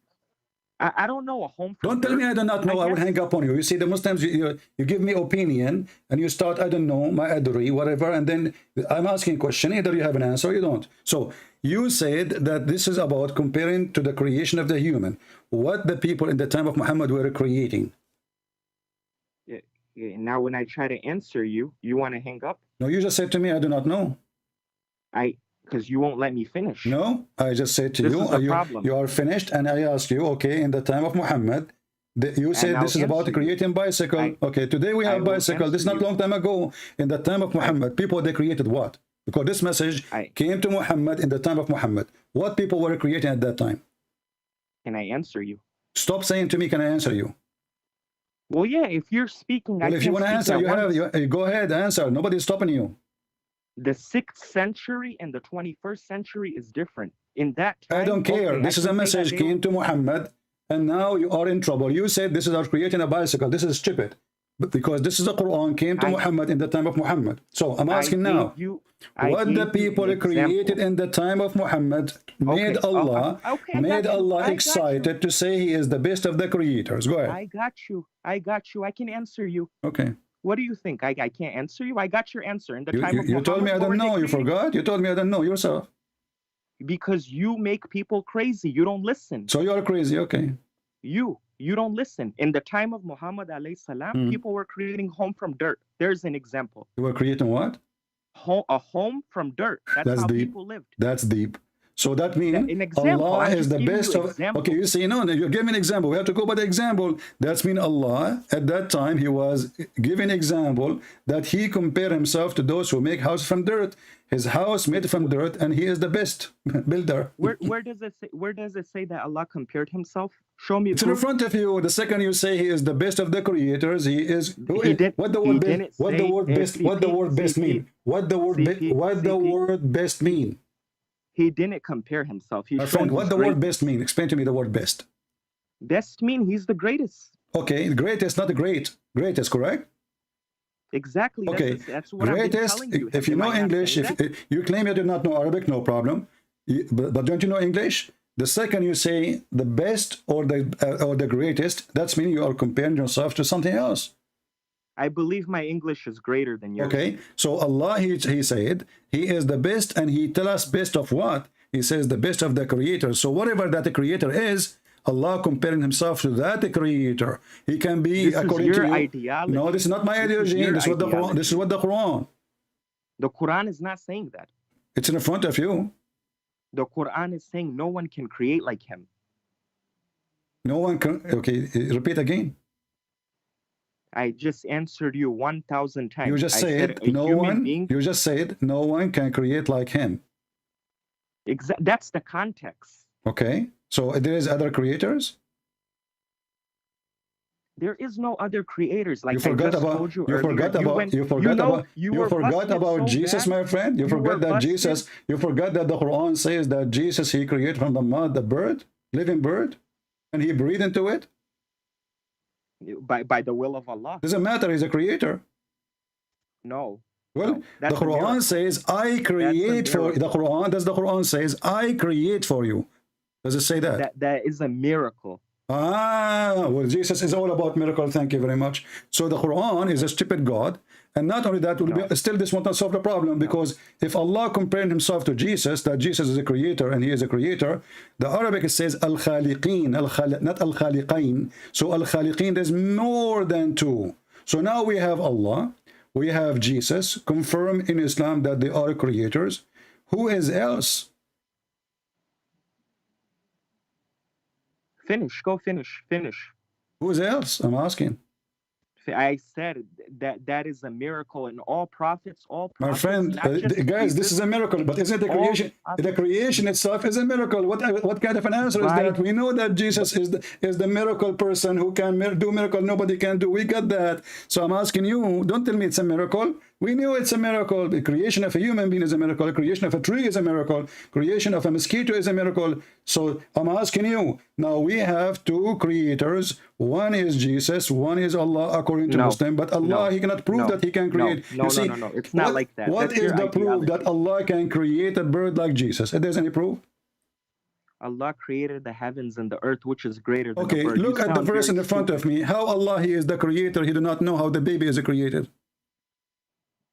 I don't know. A home. Don't tell me I do not know. I will hang up on you. You see, the Muslims, you give me opinion, and you start, I don't know, my adri, whatever, and then I'm asking a question. Either you have an answer or you don't. So you said that this is about comparing to the creation of the human. What the people in the time of Muhammad were creating. Yeah, now, when I try to answer you, you want to hang up? No, you just said to me, I do not know. Because you won't let me finish. No, I just said to you are finished, and I asked you, okay, in the time of Muhammad, you said this is about creating bicycle. Okay, today we have bicycle. This is not long time ago. In the time of Muhammad, people, they created what? Because this message came to Muhammad in the time of Muhammad. What people were creating at that time? Can I answer you? Stop saying to me, can I answer you? Well, yeah, if you're speaking, well, if you want to answer, you go ahead, answer. Nobody's stopping you. The 6th century and the 21st century is different. In that time, I don't care. This is a message came to Muhammad, and now you are in trouble. You said this is about creating a bicycle. This is stupid. But because this is the Quran came to Muhammad in the time of Muhammad. So I'm asking now, what the people created in the time of Muhammad made Allah excited to say He is the best of the creators. Go ahead. I got you. I can answer you. Okay. What do you think? I can't answer you? I got your answer. In the time of you told me I don't know. You forgot? You told me I don't know yourself. Because you make people crazy. You don't listen. So you're crazy, okay. You don't listen. In the time of Muhammad alayhi salam, people were creating home from dirt. There's an example. You were creating what? A home from dirt. That's how deep. People lived. That's deep. So that means Allah is the best of... Okay, you see, no, you give me an example. We have to go by the example. That means Allah, at that time, He was giving example that He compared Himself to those who make houses from dirt. His house made from dirt, and He is the best builder. Where does it say that Allah compared Himself? Show me. It's in front of you. The second you say He is the best of the creators, He is... What the word best mean? What the word best mean? He didn't compare Himself. My friend, what the word best mean? Explain to me the word best. Best mean He's the greatest. Okay, greatest, not great. Greatest, correct? Exactly. Okay, that's what greatest. I've been telling you. If you know English, if you claim you do not know Arabic, no problem. But don't you know English? The second you say the best or the greatest, that's meaning you are comparing yourself to something else. I believe my English is greater than yours. Okay, so Allah, he said, He is the best, and He tell us best of what? He says the best of the creator. So whatever that the creator is, Allah comparing himself to that creator. He can be This according is your to you. ideology. No, this is not my ideology. your This is what the Quran. This is what the Quran. The Quran is not saying that. It's in front of you. The Quran is saying no one can create like him. No one can. Okay, repeat again. I just answered you 1,000 times. You just I said a no human one. being- You just said no one can create like him. That's the context. Okay, so there is other creators. There is no other creators. Like You forgot I just about. told you You earlier. forgot You about. went- You forgot know, about. you You were forgot busted about so Jesus, bad. my friend. You You forgot were that busted. Jesus. You forgot that the Quran says that Jesus he created from the mud the bird, living bird, and he breathed into it. By the will of Allah. Doesn't matter. He's a creator. No. Well, No, that's the a miracle. Quran says, "I create for miracle. the Quran." Does the Quran says, "I create for you"? Does it say that? That is a miracle. Ah, well, Jesus is all about miracle. Thank you very much. So the Quran is a stupid God, and not only that, will be, still this will not solve the problem, because if Allah compared himself to Jesus, that Jesus is a creator and he is a creator, the Arabic says al-khaliqeen, not al-khaliqain. So al-khaliqeen, there's more than two. So now we have Allah, we have Jesus, confirmed in Islam that they are creators. Who is else? Go finish. Who's else? I'm asking. I said that is a miracle, and all prophets, My friend, not just guys, this Jesus, is a miracle, but isn't the all creation? The creation itself is a miracle. What kind of an answer is Right. that? We know that Jesus is the miracle person who can do miracle nobody can do. We got that. So I'm asking you, don't tell me it's a miracle. We knew it's a miracle. The creation of a human being is a miracle. The creation of a tree is a miracle. Creation of a mosquito is a miracle. So I'm asking you, now we have two creators. One is Jesus, one is Allah according to No. Muslim. But Allah, No. he cannot prove No. that he can create. No, You see, no. It's not like that. What That's is your the proof that ideology. Allah can create a bird like Jesus? If there's any proof? Allah created the heavens and the earth, which is greater than Okay, the bird. look You at the sound verse in very the front of me. How Allah, he is the creator. He do not know how the baby is created.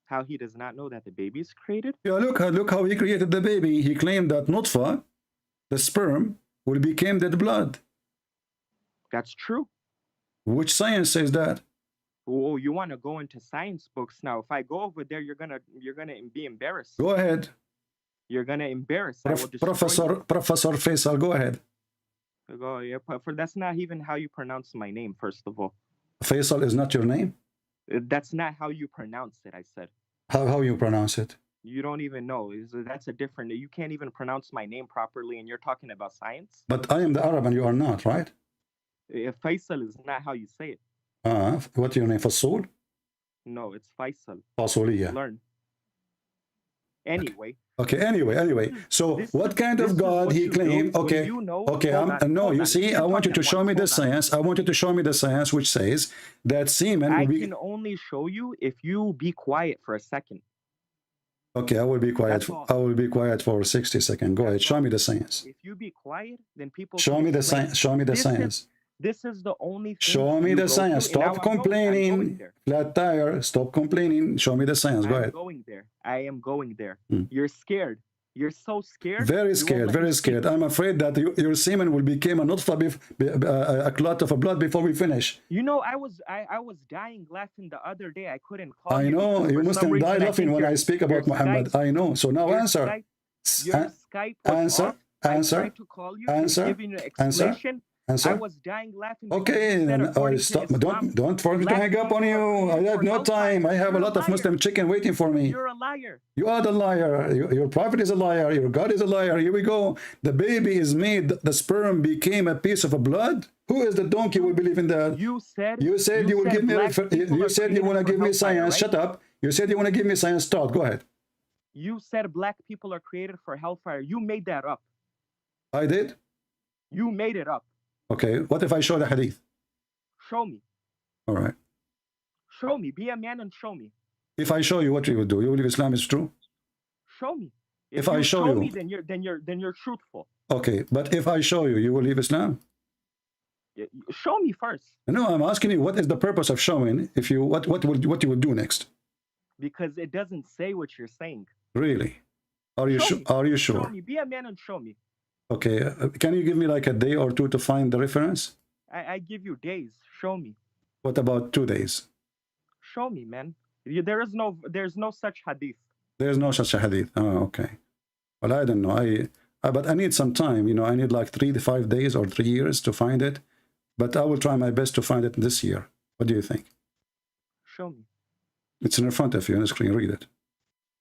How he does not know that the baby is created? Yeah, look how he created the baby. He claimed that nutfa, the sperm, will become dead blood. That's true. Which science says that? Oh, you want to go into science books now? If I go over there, you're gonna be embarrassed. Go ahead. You're gonna embarrass. I will destroy Professor Faisal, go ahead. you. Go, yeah, that's not even how you pronounce my name. First of all, Faisal is not your name? that's not how you pronounce it. I said. How you pronounce it? You don't even know. That's a different. You can't even pronounce my name properly, and you're talking about science. But I am the Arab and you are not, right? Faisal is not how you say it. What's your name? Fasul? No, it's Faisal. Fasuliya. Learn. Anyway. Okay, anyway. So what kind of God he claimed? Okay, no, you see, I want you to show me the science. I want you to show me the science which says that semen will I be... can only show you if you be quiet for a second. Okay, I will be quiet. I will be quiet for 60 seconds. Go ahead, show me the science. If you be quiet, then people Show can me the explain. science. Show me the science. This is the only thing Show me you the go science. through, and Stop now I'm going complaining. there. Flat tire. Stop complaining. Show me the science. Go I'm ahead. going there. I am going there. Hmm. You're scared. You're so scared. Very you won't scared. let Very me scared. speak. I'm afraid that your semen will become a nutfa, a clot of blood before we finish. You know, I was dying laughing the other day. I couldn't call I you know. because You for must some die reason I laughing think when I your- speak your about Muhammad. Skype- I know. So now your answer. Your Skype was Answer. off. I Answer. tried to call you. Answer. Giving you an Answer. explanation. I Answer. was dying laughing. because Okay, you said then according to stop. Islam, Don't force me to black hang up on people are you. I created have for no hellfire. time. I have a You're lot of liar. Muslim chicken waiting for me. You're a liar. You are the liar. Your prophet is a liar. Your God is a liar. Here we go. The baby is made. The sperm became a piece of blood. Who is the donkey will believe in that? You said You said you will give me. black people You are said you created want to for give me hellfire, science. right? Shut up. You said you want to give me science. Start. Go ahead. You said black people are created for hellfire. You made that up. I did. You made it up. Okay. What if I show the hadith? Show me. All right. Show me. Be a man and show me. If I show you, what you will do? You believe Islam is true? Show me. If I show you- me, then you're truthful. Okay. But if I show you, you will leave Islam? Show me first. No, I'm asking you, what is the purpose of showing? If you what you will do next? Because it doesn't say what you're saying. Really? Are you Show sure? me. Are you Show sure? me. Be a man and show me. Okay, can you give me like a day or two to find the reference? I give you days. Show me. What about 2 days? Show me, man. There's no such hadith. There's no such a hadith. Oh, okay. Well, I don't know. But I need some time. You know, I need like 3 to 5 days or 3 years to find it. But I will try my best to find it this year. What do you think? Show me. It's in front of you on the screen. Read it.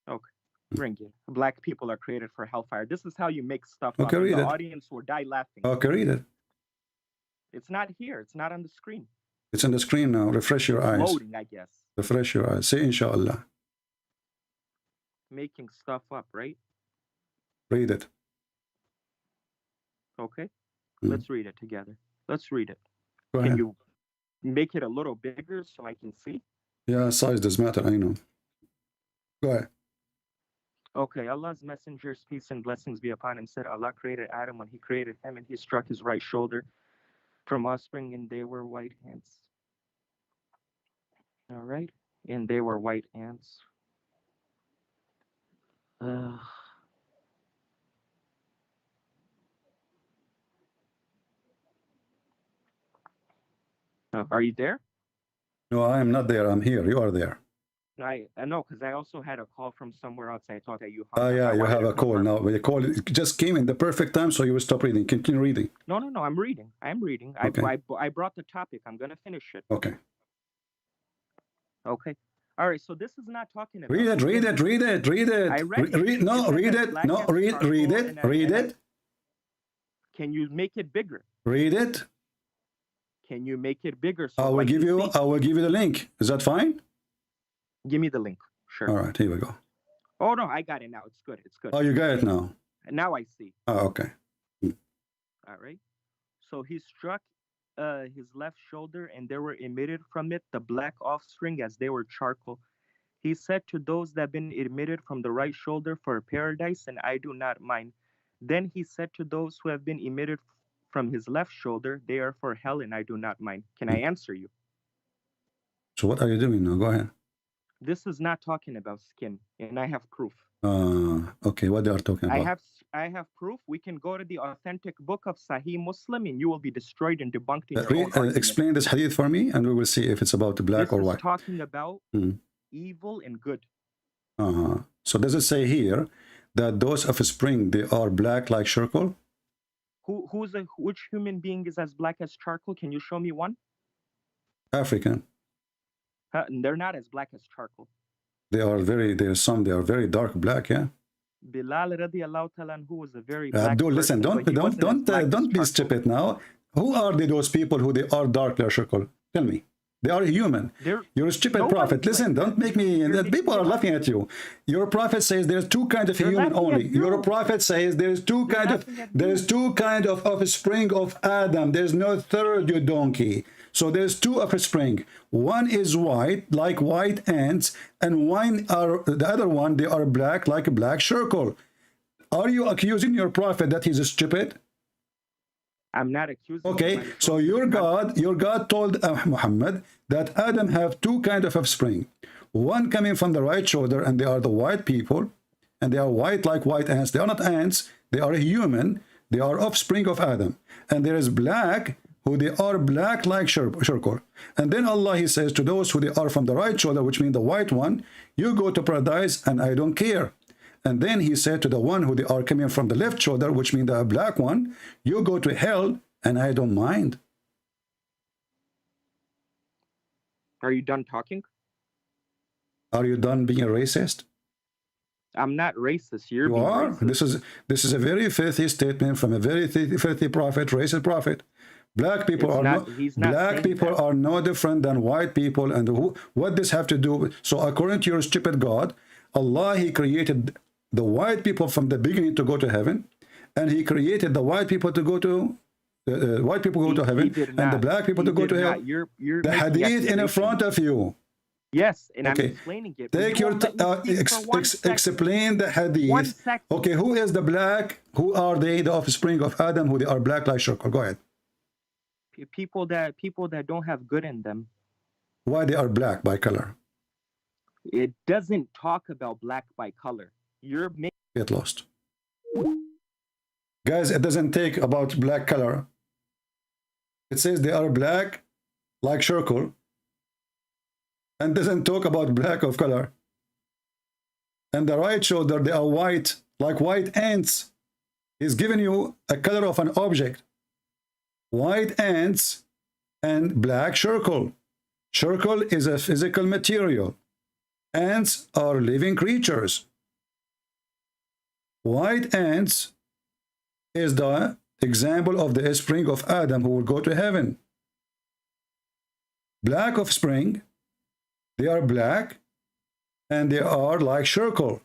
Okay. Bring it. Black people are created for hellfire. This is how you make stuff Okay, up. read The it. audience will die laughing. Okay, read it. It's not here. It's not on the screen. It's on the screen now. Refresh your eyes. Loading, I guess. Refresh your eyes. Say inshallah. Making stuff up, right? Read it. Okay. Let's read it together. Let's read it. Go Can ahead. you make it a little bigger so I can see? Yeah, size does matter. I know. Go ahead. Okay, Allah's messengers, peace and blessings be upon him, said Allah created Adam when he created him, and he struck his right shoulder from offspring, and they were white ants. All right, and they were white ants. Are you there? No, I am not there. I'm here. You are there. I know, because I also had a call from somewhere else. I thought that you. Oh, yeah, you have a call now. But the call just came in the perfect time, so you will stop reading. Continue reading. No, I'm reading. I'm reading. Okay. I brought the topic. I'm going to finish it. Okay. Okay. All right. So this is not talking about. Read it. Read it. Read it. Read it. I read it. Read, no, read it. No, read it. Read it. Can you make it bigger? Read it. Can you make it bigger? So I will give you. I will give you the link. Is that fine? Give me the link. Sure. All right. Here we go. Oh no, I got it now. It's good. It's good. Oh, you got it now. Now I see. Oh, okay. All right. So he struck his left shoulder, and there were emitted from it the black offspring as they were charcoal. He said to those that have been emitted from the right shoulder, for paradise, and I do not mind. Then he said to those who have been emitted from his left shoulder, they are for hell, and I do not mind. Can I answer you? So what are you doing now? Go ahead. This is not talking about skin, and I have proof. Okay, what they are talking about? I have proof. We can go to the authentic book of Sahih Muslim, and you will be destroyed and debunked in your own argument. Explain this hadith for me, and we will see if it's about the black or white. This is talking about evil and good. So does it say here that those offspring, they are black like charcoal? Which human being is as black as charcoal? Can you show me one? African. They're not as black as charcoal. They are very dark black, yeah. Bilal radiallahu ta'ala anhu was a very black Abdul, listen, person, don't be stupid now. Who are those people who they are dark like charcoal? Tell me. They are human. You're a stupid prophet. Listen, don't make me. People are laughing at you. Your prophet says there's 2 kinds of human only. Your prophet says there's 2 kind of offspring of Adam. There's no third, you donkey. So there's 2 offspring. One is white, like white ants, and the other one, they are black, like a black charcoal. Are you accusing your prophet that he's stupid? I'm not accusing. Okay, so your God told Muhammad that Adam have 2 kind of offspring. One coming from the right shoulder, and they are the white people, and they are white like white ants. They are not ants. They are human. They are offspring of Adam. And there is black, who they are black like charcoal. And then Allah, he says to those who they are from the right shoulder, which means the white one, you go to paradise and I don't care. And then he said to the one who they are coming from the left shoulder, which means the black one, you go to hell and I don't mind. Are you done talking? Are you done being a racist? I'm not racist. You are. Racist. This is a very filthy statement from a very filthy prophet, racist prophet. Black people are no different than white people. And what this have to do? So according to your stupid God, Allah, he created the white people from the beginning to go to heaven, and he created the white people to go to white people go to heaven, and the black people to go to hell. The hadith in front of you. Yes, and I'm explaining it. Take your explain the hadith. Okay, who is the black? Who are they? The offspring of Adam, who they are black like charcoal. Go ahead. People that don't have good in them. Why they are black by color? It doesn't talk about black by color. Get lost. Guys, it doesn't take about black color. It says they are black like charcoal, and doesn't talk about black of color. And the right shoulder, they are white, like white ants. He's giving you a color of an object. White ants and black charcoal. Charcoal is a physical material. Ants are living creatures. White ants is the example of the offspring of Adam who will go to heaven. Black offspring, they are black and they are like charcoal.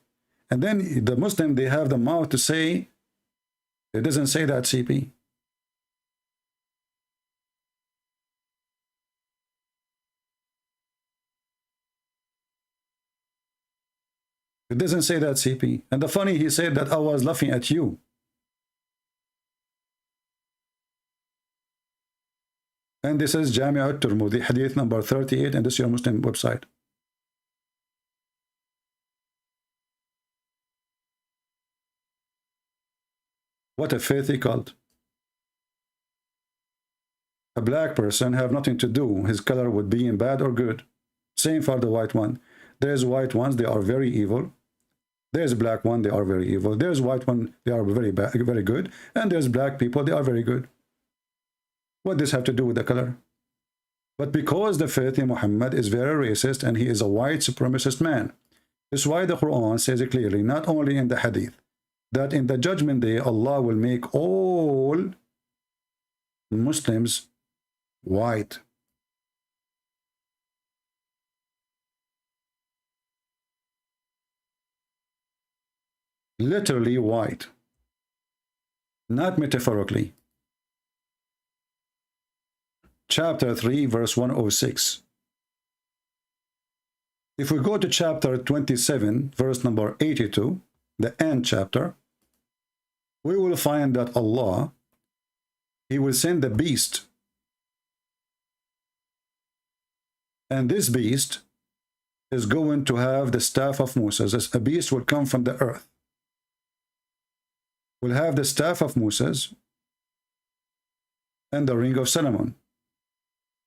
And then the Muslim, they have the mouth to say, it doesn't say that, CP. It doesn't say that, CP. And the funny, he said that I was laughing at you. And this is Jami'at Tirmidhi, hadith number 38, and this is your Muslim website. What a faithy cult. A black person have nothing to do his color with being bad or good. Same for the white one. There's white ones, they are very evil. There's black one, they are very evil. There's white one, they are very bad, very good. And there's black people, they are very good. What does this have to do with the color? But because the faith in Muhammad is very racist and he is a white supremacist man, that's why the Quran says it clearly, not only in the hadith, that in the judgment day, Allah will make all Muslims white. Literally white, not metaphorically. Chapter 3, verse 106. If we go to chapter 27, verse number 82, the end chapter, we will find that Allah, he will send the beast. And this beast is going to have the staff of Moses. A beast will come from the earth. Will have the staff of Moses and the ring of Solomon.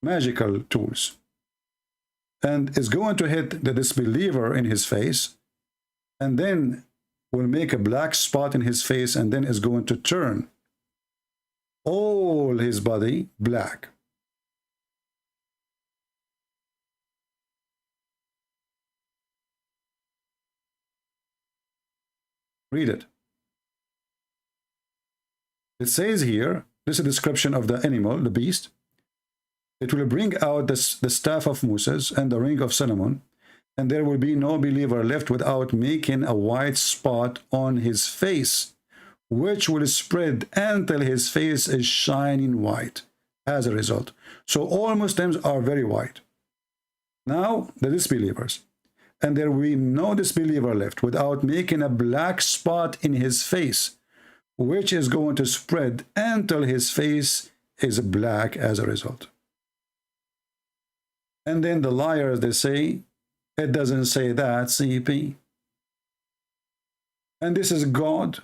Magical tools, and is going to hit the disbeliever in his face, and then will make a black spot in his face, and then is going to turn all his body black. Read it. It says here, this is a description of the animal, the beast. It will bring out the staff of Moses and the ring of Solomon, and there will be no believer left without making a white spot on his face, which will spread until his face is shining white as a result. So all Muslims are very white. Now, the disbelievers. And there will be no disbeliever left without making a black spot in his face, which is going to spread until his face is black as a result. And then the liars, they say, it doesn't say that, CP. And this is God.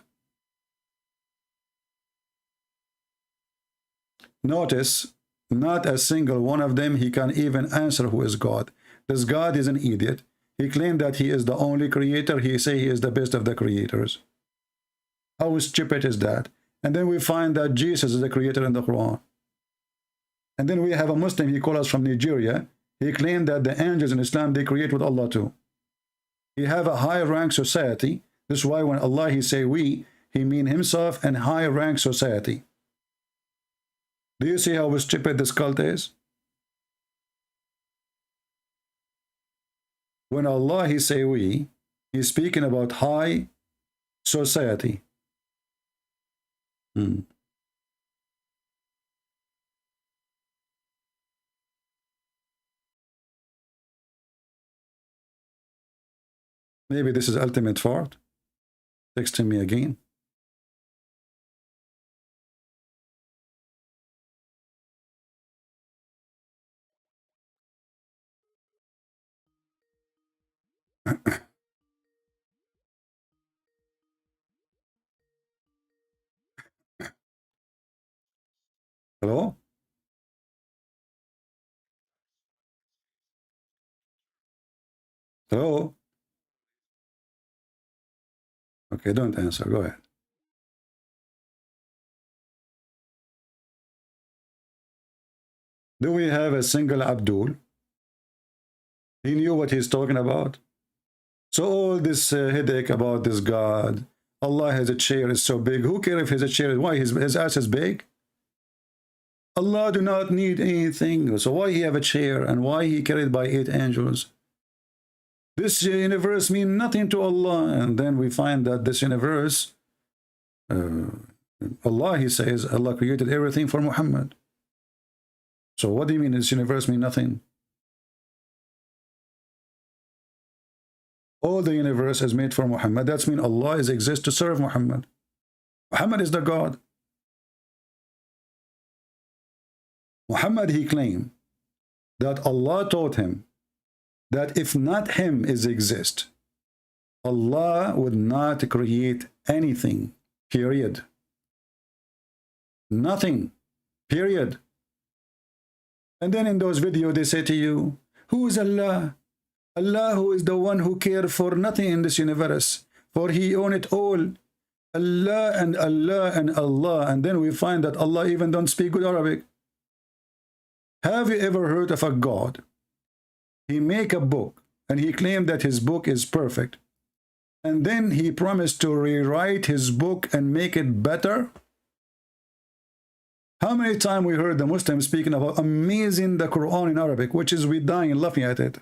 Notice, not a single one of them, he can even answer who is God. This God is an idiot. He claimed that he is the only creator. He say he is the best of the creators. How stupid is that? And then we find that Jesus is the creator in the Quran. And then we have a Muslim, he called us from Nigeria. He claimed that the angels in Islam, they create with Allah too. He have a high rank society. This is why when Allah, he say we, he mean himself and high rank society. Do you see how stupid this cult is? When Allah, he say we, he's speaking about high society. Maybe this is ultimate fart. Texting me again. Hello? Hello? Okay, don't answer. Go ahead. Do we have a single Abdul? He knew what he's talking about. So all this headache about this God, Allah has a chair, is so big. Who cares if his chair? Why his ass is big? Allah do not need anything. So why he have a chair and why he carried by 8 angels? This universe mean nothing to Allah. And then we find that this universe, Allah, he says, Allah created everything for Muhammad. So what do you mean this universe mean nothing? All the universe is made for Muhammad. That's mean Allah is exist to serve Muhammad. Muhammad is the God. Muhammad, he claimed that Allah taught him that if not him is exist, Allah would not create anything, period. Nothing, period. And then in those videos they say to you, who is Allah? Allah, who is the one who cares for nothing in this universe, for he owns it all. Allah and Allah and Allah. And then we find that Allah even don't speak good Arabic. Have you ever heard of a God? He make a book and he claimed that his book is perfect. And then he promised to rewrite his book and make it better. How many times we heard the Muslims speaking about amazing the Quran in Arabic, which is we dying laughing at it.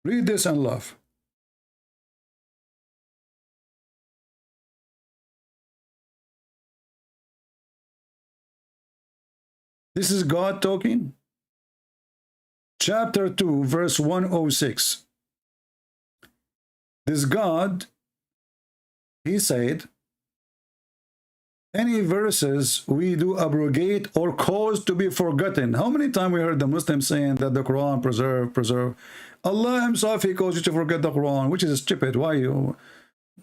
Read this and laugh. This is God talking. Chapter 2, verse 106. This God, he said, any verses we do abrogate or cause to be forgotten. How many times we heard the Muslims saying that the Quran preserve? Allah himself, he calls you to forget the Quran, which is stupid. Why you?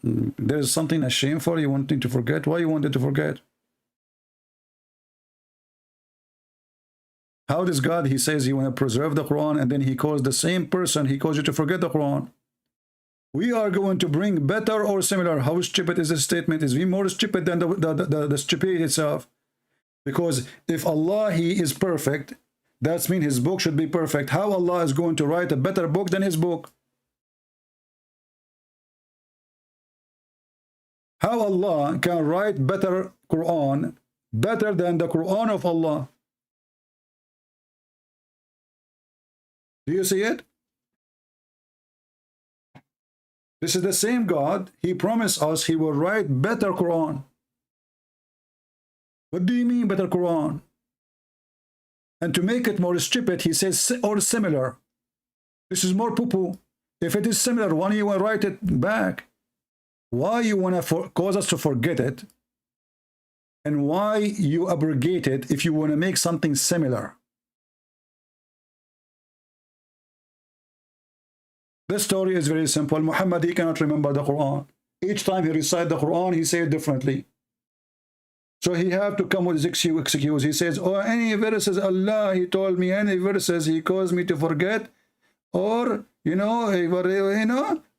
There's something a shame for you wanting to forget. Why you wanted to forget? How does God, he says he want to preserve the Quran, and then he calls the same person, he calls you to forget the Quran. We are going to bring better or similar. How stupid is this statement? Is we more stupid than the stupidity itself? Because if Allah, he is perfect, that means his book should be perfect. How Allah is going to write a better book than his book? How Allah can write better Quran, better than the Quran of Allah? Do you see it? This is the same God. He promised us he will write better Quran. What do you mean better Quran? And to make it more stupid, he says or similar. This is more poo-poo. If it is similar, why you want to write it back? Why you want to cause us to forget it? And why you abrogate it if you want to make something similar? The story is very simple. Muhammad, he cannot remember the Quran. Each time he recites the Quran, he says it differently. So he have to come with his excuse. He says, oh, any verses Allah, he told me, any verses he caused me to forget, or,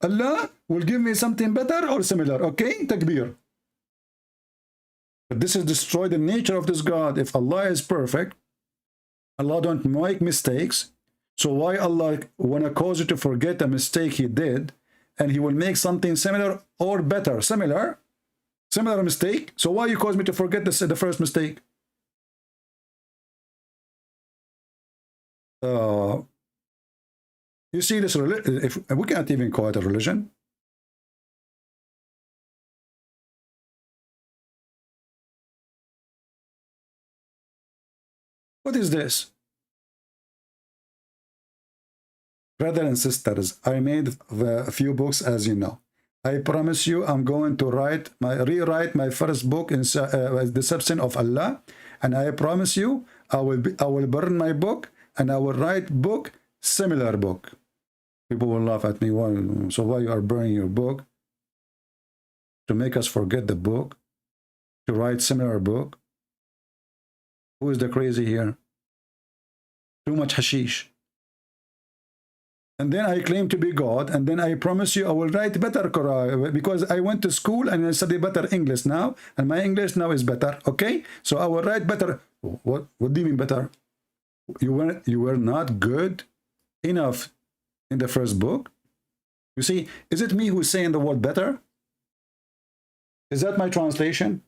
Allah will give me something better or similar. Okay, takbir. But this is destroy the nature of this God. If Allah is perfect, Allah don't make mistakes. So why Allah want to cause you to forget a mistake he did, and he will make something similar or better? Similar mistake. So why you cause me to forget the first mistake? You see this, if we can't even call it a religion. What is this? Brothers and sisters, I made a few books, as you know. I promise you I'm going to rewrite my first book in Deception of Allah, and I promise you I will burn my book and I will write book, similar book. People will laugh at me. Why? So why you are burning your book? To make us forget the book? To write similar book? Who is the crazy here? Too much hashish. And then I claim to be God, and then I promise you I will write better Quran because I went to school and I study better English now, and my English now is better. Okay, so I will write better. What do you mean better? You were not good enough in the first book. You see, is it me who's saying the word better? Is that my translation?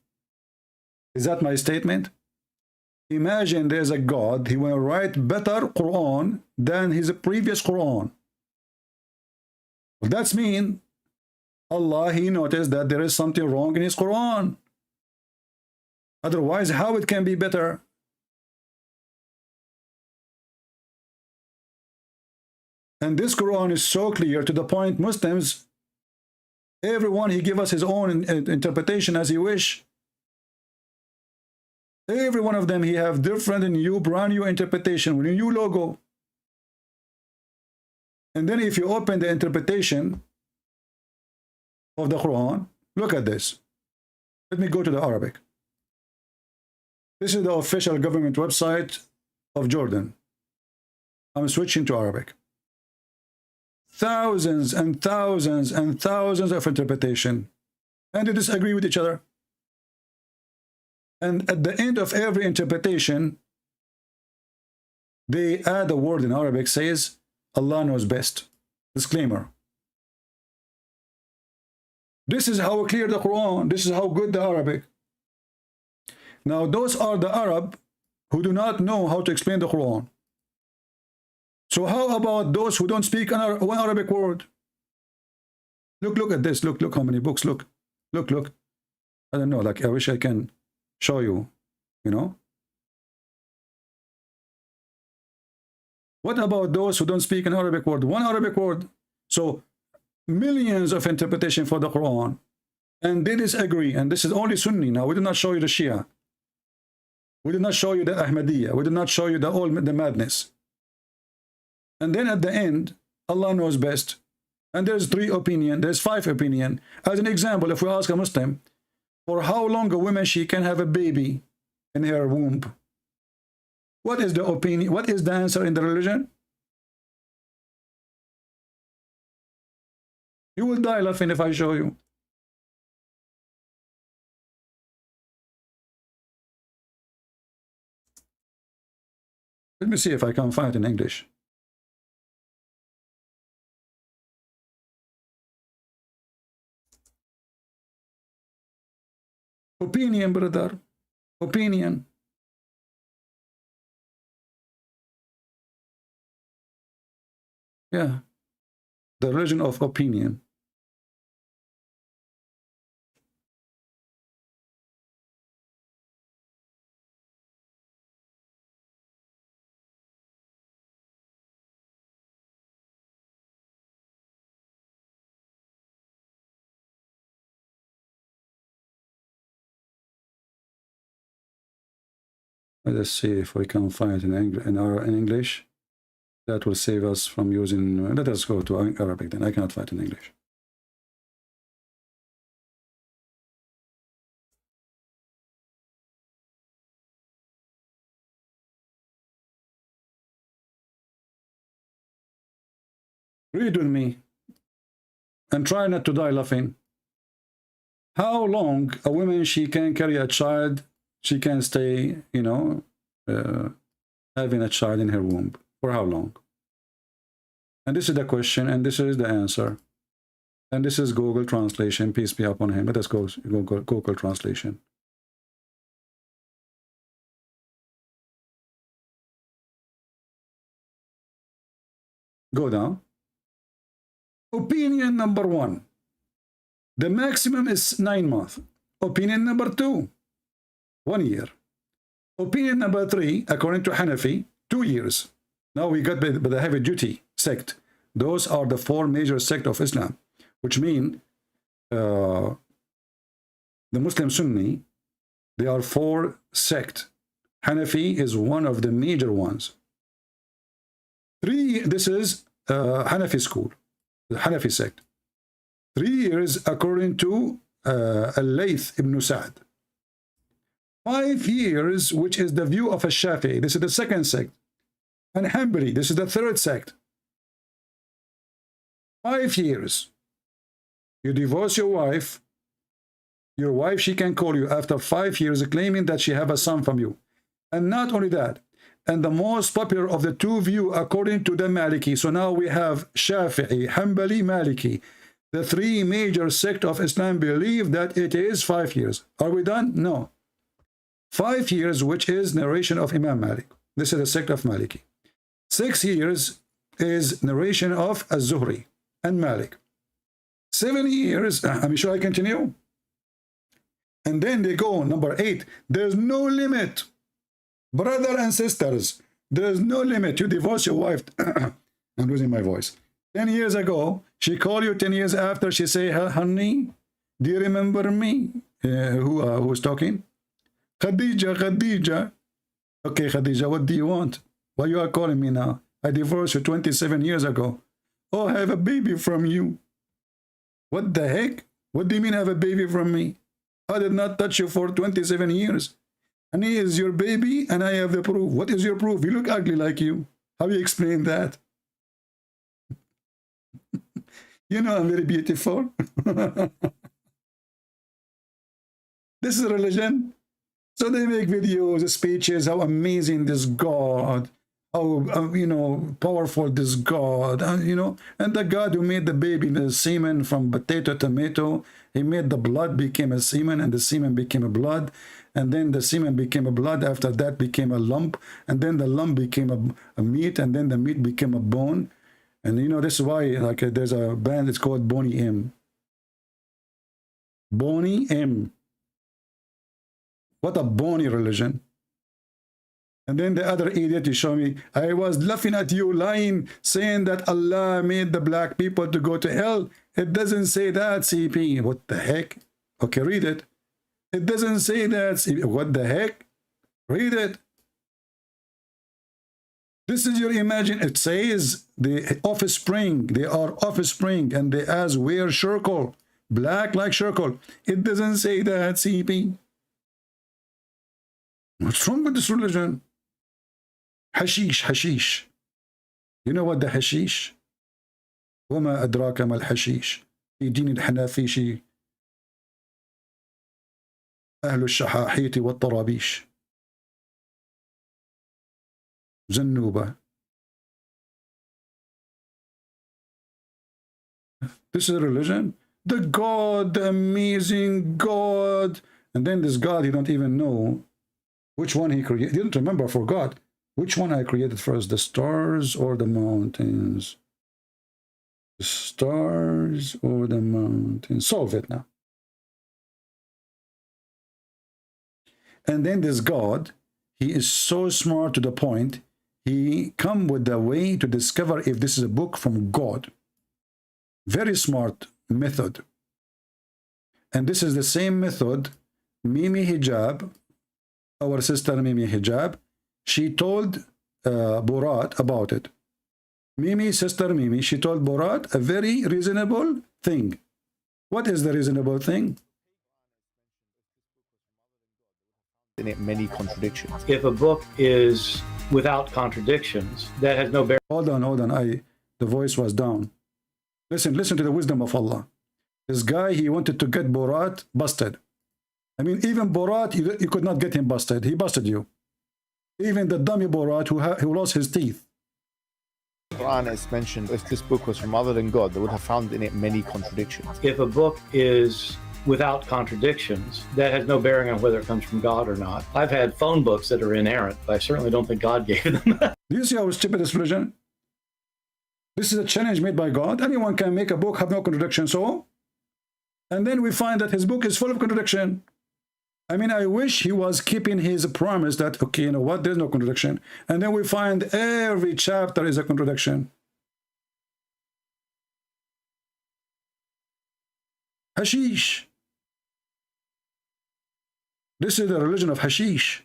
Is that my statement? Imagine there's a God, he will write better Quran than his previous Quran. Well, that's mean Allah, he noticed that there is something wrong in his Quran. Otherwise, how it can be better? And this Quran is so clear to the point Muslims, everyone, he give us his own interpretation as he wish. Every one of them, he have different and new, brand new interpretation with a new logo. And then if you open the interpretation of the Quran, look at this. Let me go to the Arabic. This is the official government website of Jordan. I'm switching to Arabic. Thousands and thousands and thousands of interpretation, and they disagree with each other. And at the end of every interpretation, they add a word in Arabic, says, Allah knows best. Disclaimer. This is how clear the Quran, this is how good the Arabic. Now, those are the Arab who do not know how to explain the Quran. So how about those who don't speak one Arabic word? Look at this. Look how many books. Look. I don't know, like I wish I can show you, you know. What about those who don't speak an Arabic word? One Arabic word. So millions of interpretation for the Quran. And they disagree. And this is only Sunni. Now, we did not show you the Shia. We did not show you the Ahmadiyya. We did not show you the madness. And then at the end, Allah knows best. And there's 3 opinions. There's 5 opinions. As an example, if we ask a Muslim, for how long a woman she can have a baby in her womb? What is the opinion? What is the answer in the religion? You will die laughing if I show you. Let me see if I can find it in English. Opinion, brother. Opinion. Yeah. The religion of opinion. Let us see if we can find it in English. That will save us from using. Let us go to Arabic then. I cannot find it in English. Read with me and try not to die laughing. How long a woman she can carry a child? She can stay, you know, having a child in her womb. For how long? And this is the question, and this is the answer. And this is Google translation. Peace be upon him. Let us go Google translation. Go down. Opinion number 1. The maximum is 9 months. Opinion number 2. 1 year. Opinion number 3, according to Hanafi, 2 years. Now we got by the heavy duty sect. Those are the 4 major sects of Islam, which mean the Muslim Sunni, they are 4 sects. Hanafi is one of the major ones. 3, this is Hanafi school, the Hanafi sect. 3 years according to Al-Layth ibn Sa'd. 5 years, which is the view of a Shafi'i. This is the second sect. And Hanbali, this is the third sect. 5 years. You divorce your wife, she can call you after 5 years claiming that she have a son from you. And not only that, and the most popular of the two view according to the Maliki. So now we have Shafi'i, Hanbali, Maliki. The three major sects of Islam believe that it is 5 years. Are we done? No. 5 years, which is narration of Imam Malik. This is the sect of Maliki. 6 years is narration of Az-Zuhri and Malik. 7 years, I'm sure I continue. And then they go, number 8, there's no limit. Brother and sisters, there's no limit. You divorce your wife. I'm losing my voice. 10 years ago, she called you 10 years after, she say, honey, do you remember me? Who's talking? Khadija, Khadija. Okay, Khadija, what do you want? Why you are calling me now? I divorced you 27 years ago. Oh, I have a baby from you. What the heck? What do you mean have a baby from me? I did not touch you for 27 years. And he is your baby and I have the proof. What is your proof? You look ugly like you. How do you explain that? You know I'm very beautiful. This is religion. So they make videos, speeches, how amazing this God, how, powerful this God, and the God who made the baby, the semen from potato, tomato, he made the blood became a semen, and the semen became a blood, and then the semen became a blood, after that became a lump, and then the lump became a meat, and then the meat became a bone. And this is why, there's a band, it's called Boney M. Boney M. What a bony religion. And then the other idiot, you show me, I was laughing at you lying, saying that Allah made the black people to go to hell. It doesn't say that, CP. What the heck? Okay, read it. It doesn't say that, CP. What the heck? Read it. This is your imagine. It says the offspring, they are offspring, and they as wear circle, black like circle. It doesn't say that, CP. What's wrong with this religion? Hashish, hashish. You know what the hashish? وما أدراك ما الحشيش في دين الحنافيش أهل الشحاحية والطرابيش زنوبة. This is a religion? The God, the amazing God. And then this God, you don't even know which one he created. You didn't remember, forgot. Which one I created first, the stars or the mountains? The stars or the mountains? Solve it now. And then this God, he is so smart to the point, he come with the way to discover if this is a book from God. Very smart method. And this is the same method Mimi Hijab, our sister Mimi Hijab, she told Borat about it. Mimi, sister Mimi, she told Borat a very reasonable thing. What is the reasonable thing? In it many contradictions. If a book is without contradictions, that has no bearing. Hold on. The voice was down. Listen to the wisdom of Allah. This guy, he wanted to get Borat busted. I mean, even Borat, you could not get him busted. He busted you. Even the dummy Borat who lost his teeth. The Quran is mentioned, if this book was from other than God, they would have found in it many contradictions. If a book is without contradictions, that has no bearing on whether it comes from God or not. I've had phone books that are inerrant, but I certainly don't think God gave them. Do you see how stupid this religion? This is a challenge made by God. Anyone can make a book, have no contradiction, so? And then we find that his book is full of contradiction. I mean, I wish he was keeping his promise that, okay, you know what, there's no contradiction. And then we find every chapter is a contradiction. Hashish. This is the religion of hashish.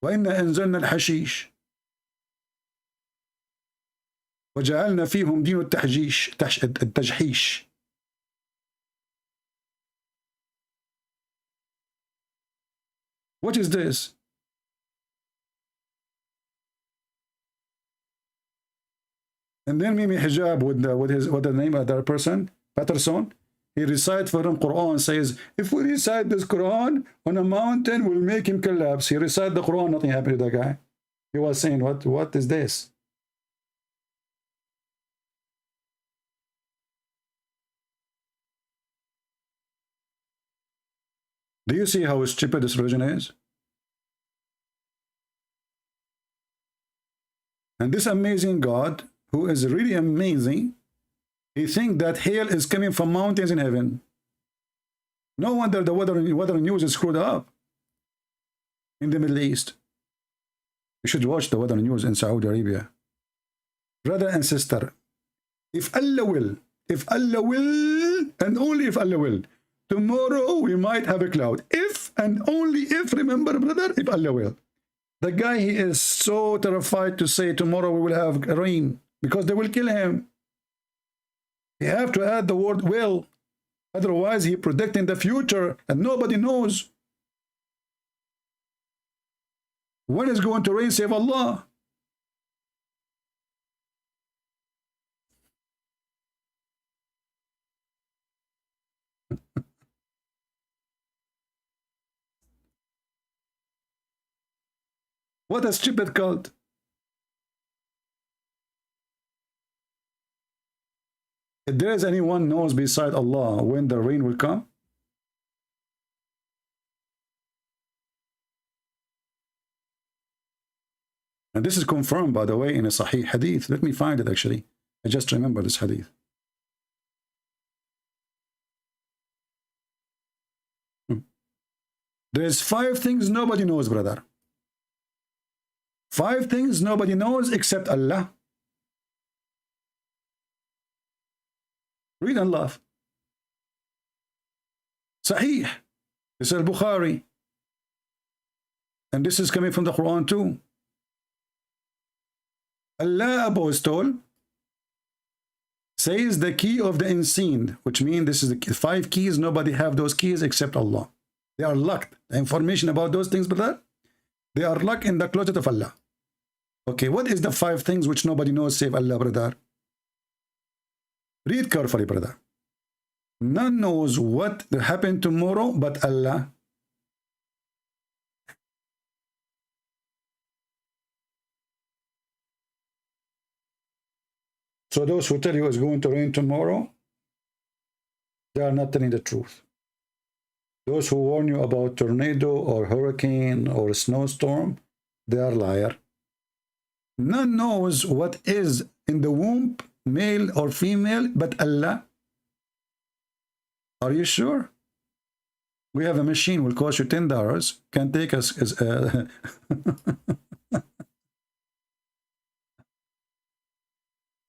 وَإِنَّا أَنزَلْنَا الْحَشِيشِ. وجعلنا فيهم دين التجحيش. What is this? And then Mimi Hijab with the name of that person, Patterson, he recites for him Quran, says, if we recite this Quran on a mountain, we'll make him collapse. He recited the Quran, nothing happened to that guy. He was saying, what is this? Do you see how stupid this religion is? And this amazing God, who is really amazing, he thinks that hail is coming from mountains in heaven. No wonder the weather news is screwed up in the Middle East. You should watch the weather news in Saudi Arabia. Brother and sister, if Allah will, and only if Allah will, tomorrow we might have a cloud. If and only if, remember brother, if Allah will. The guy, he is so terrified to say tomorrow we will have rain because they will kill him. You have to add the word will. Otherwise, he predicting the future and nobody knows. When is going to rain, save Allah? What a stupid cult. If there is anyone knows beside Allah when the rain will come, and this is confirmed, by the way, in a Sahih hadith. Let me find it, actually. I just remember this hadith. There's 5 things nobody knows, brother. 5 things nobody knows except Allah. Read and laugh. Sahih. This is al-Bukhari. And this is coming from the Quran too. Allah Apostle says the key of the unseen, which means this is the 5 keys. Nobody have those keys except Allah. They are locked. The information about those things, brother, they are locked in the closet of Allah. Okay, what is the 5 things which nobody knows save Allah, brother? Read carefully, brother. None knows what will happen tomorrow but Allah. So those who tell you it's going to rain tomorrow, they are not telling the truth. Those who warn you about tornado or hurricane or snowstorm, they are liar. None knows what is in the womb, male or female, but Allah. Are you sure? We have a machine will cost you $10. Can take us as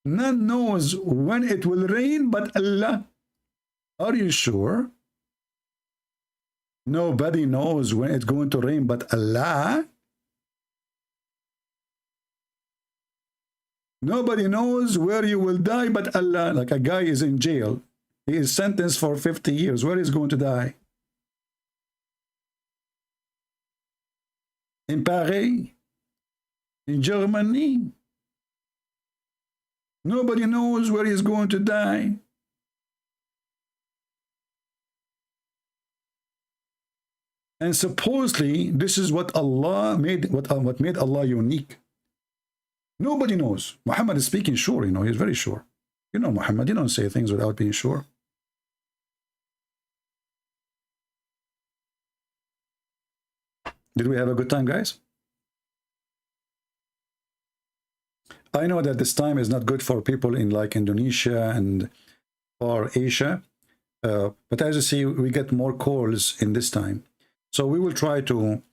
None knows when it will rain but Allah. Are you sure? Nobody knows when it's going to rain but Allah. Nobody knows where you will die but Allah. Like a guy is in jail. He is sentenced for 50 years. Where is he going to die? In Paris? In Germany? Nobody knows where he's going to die. And supposedly, this is what Allah made, what made Allah unique. Nobody knows. Muhammad is speaking sure, you know, he's very sure. You know Muhammad, you don't say things without being sure. Did we have a good time, guys? I know that this time is not good for people in like Indonesia and or Asia, but as you see, we get more calls in this time. So we will try to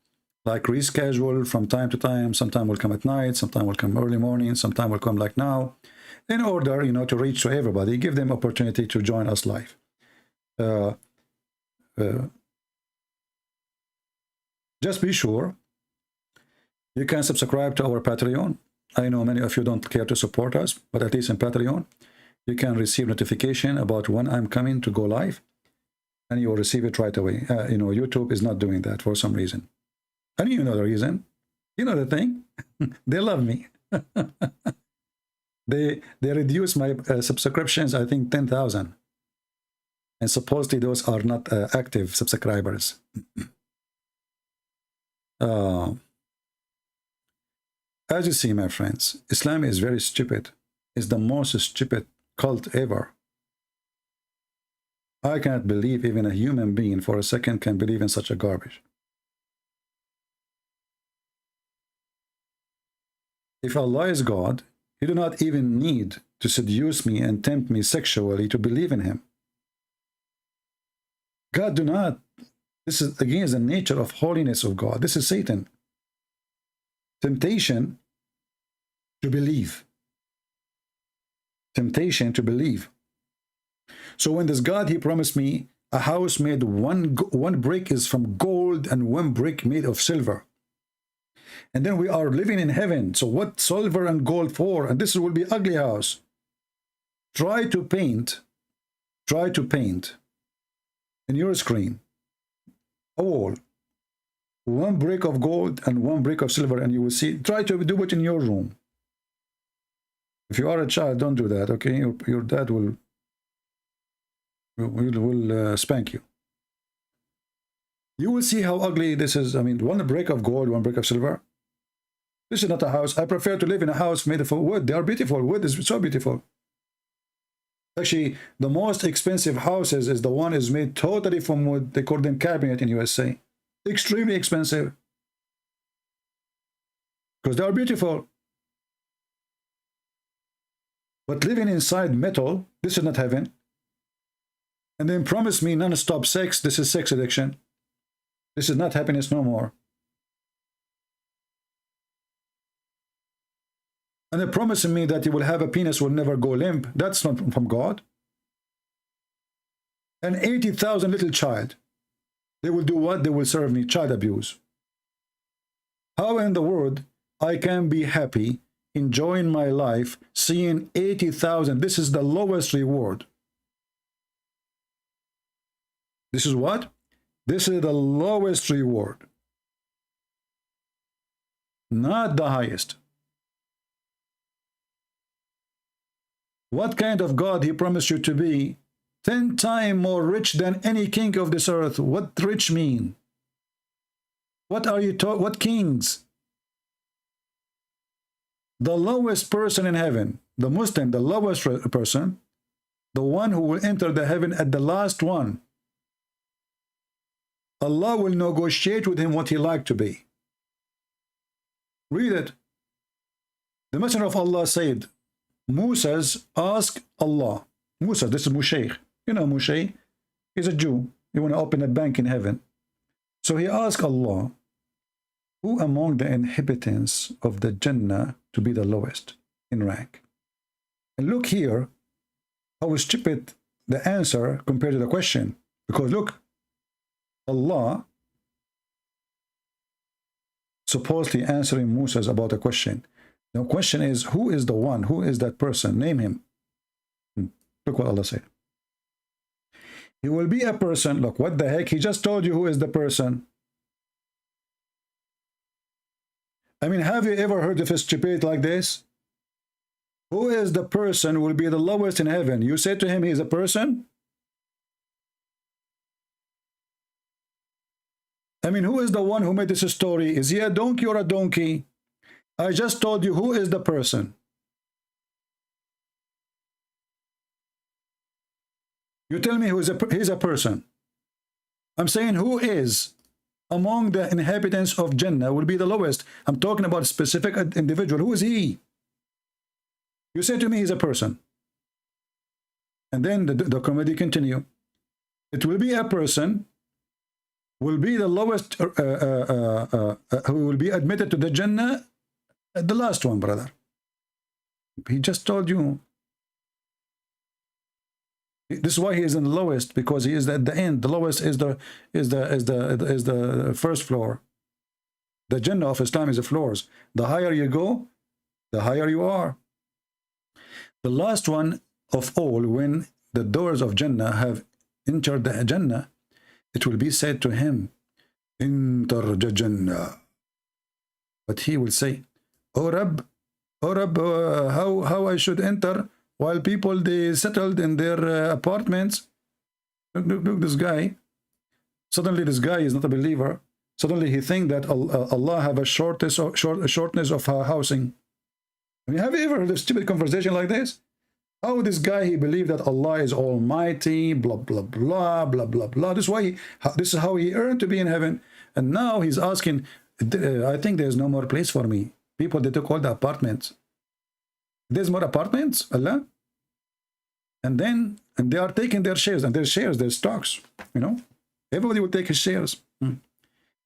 like reschedule from time to time. Sometime will come at night, sometime will come early morning, sometime will come like now, in order, you know, to reach to everybody, give them opportunity to join us live. Just be sure you can subscribe to our Patreon. I know many of you don't care to support us, but at least in Patreon, you can receive notification about when I'm coming to go live, and you will receive it right away. You know, YouTube is not doing that for some reason. And you know the reason. You know the thing. They love me. They reduced my subscriptions, I think 10,000. And supposedly those are not active subscribers. As you see, my friends, Islam is very stupid. It's the most stupid cult ever. I cannot believe even a human being for a second can believe in such a garbage. If Allah is God, He do not even need to seduce me and tempt me sexually to believe in Him. God do not. This is against the nature of holiness of God. This is Satan. Temptation to believe. Temptation to believe. So when this God, He promised me a house made one brick is from gold and one brick made of silver. And then we are living in heaven. So what silver and gold for? And this will be ugly house. Try to paint in your screen a wall, one brick of gold and one brick of silver, and you will see. Try to do it in your room. If you are a child, don't do that, okay? Your dad will spank you. You will see how ugly this is. I mean, one brick of gold, one brick of silver. This is not a house. I prefer to live in a house made of wood. They are beautiful. Wood is so beautiful. Actually, the most expensive houses is the one is made totally from wood. They call them cabinet in USA. Extremely expensive. Because they are beautiful. But living inside metal, this is not heaven. And then promise me non-stop sex, this is sex addiction. This is not happiness no more. And they're promising me that you will have a penis will never go limp. That's not from God. An 80,000 little child. They will do what? They will serve me child abuse. How in the world I can be happy, enjoying my life, seeing 80,000? This is the lowest reward. This is what? This is the lowest reward. Not the highest. What kind of God He promised you to be? 10 times more rich than any king of this earth. What rich mean? What are you talking? What kings? The lowest person in heaven, the Muslim, the lowest person, the one who will enter the heaven at the last one. Allah will negotiate with him what he like to be. Read it. The Messenger of Allah said, Moses asked Allah. Musa, this is Moshe. You know Moshe? He's a Jew. He want to open a bank in heaven. So he asked Allah, who among the inhabitants of the Jannah to be the lowest in rank? And look here, how stupid the answer compared to the question. Because look, Allah supposedly answering Moses about a question. The question is, who is the one? Who is that person? Name him. Look what Allah said. He will be a person. Look, what the heck? He just told you who is the person. I mean, have you ever heard of a stupid like this? Who is the person who will be the lowest in heaven? You said to him, he is a person? I mean, who is the one who made this story? Is he a donkey or a donkey? I just told you who is the person. You tell me he's a person. I'm saying who is among the inhabitants of Jannah will be the lowest. I'm talking about a specific individual. Who is he? You say to me he's a person. And then the comedy continue. It will be a person, will be the lowest, who will be admitted to the Jannah, the last one, brother. He just told you. This is why he is in the lowest, because he is at the end. The lowest is the first floor. The Jannah of Islam is the floors. The higher you go, the higher you are. The last one of all, when the doors of Jannah have entered the Jannah, it will be said to him, Enter the Jannah. But he will say, Oh Rabb, how I should enter while people, they settled in their apartments. Look, this guy. Suddenly this guy is not a believer. Suddenly he thinks that Allah have a shortness of housing. I mean, have you ever heard a stupid conversation like this? How this guy, he believed that Allah is almighty, blah, blah, blah, blah, blah, blah. This is how he earned to be in heaven. And now he's asking, I think there's no more place for me. People, they took all the apartments. There's more apartments, Allah? And they are taking their shares, and their shares, their stocks, you know. Everybody will take his shares.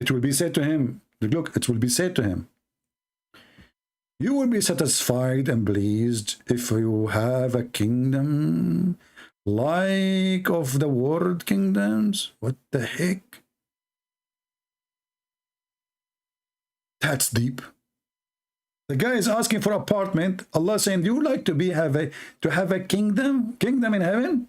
It will be said to him, look, it will be said to him, you will be satisfied and pleased if you have a kingdom like of the world kingdoms. What the heck? That's deep. The guy is asking for apartment. Allah saying, do you like to have a kingdom in heaven?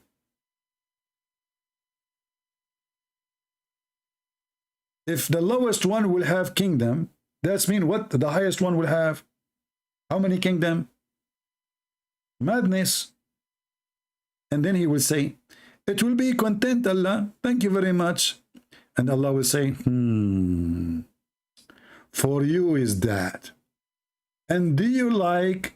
If the lowest one will have kingdom, that's mean what the highest one will have? How many kingdom? Madness. And then he will say, it will be content, Allah. Thank you very much. And Allah will say, for you is that. And do you like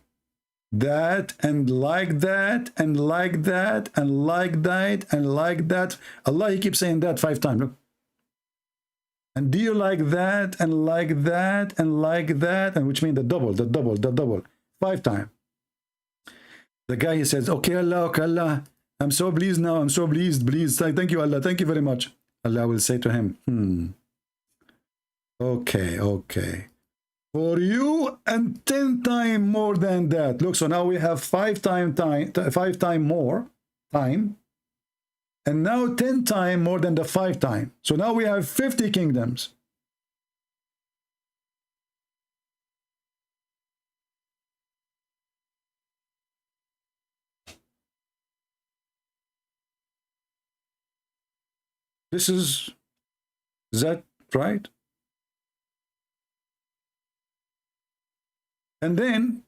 that, and like that, and like that, and like that, and like that? Allah, he keeps saying that 5 times. Look. And do you like that, and like that, and like that? And which means the double, 5 times. The guy, he says, okay, Allah, I'm so pleased now. I'm so pleased. Thank you, Allah. Thank you very much. Allah will say to him, okay. For you, and 10 times more than that. Look, so now we have 5 times more time. And now 10 times more than the 5 times. So now we have 50 kingdoms. Is that right? And then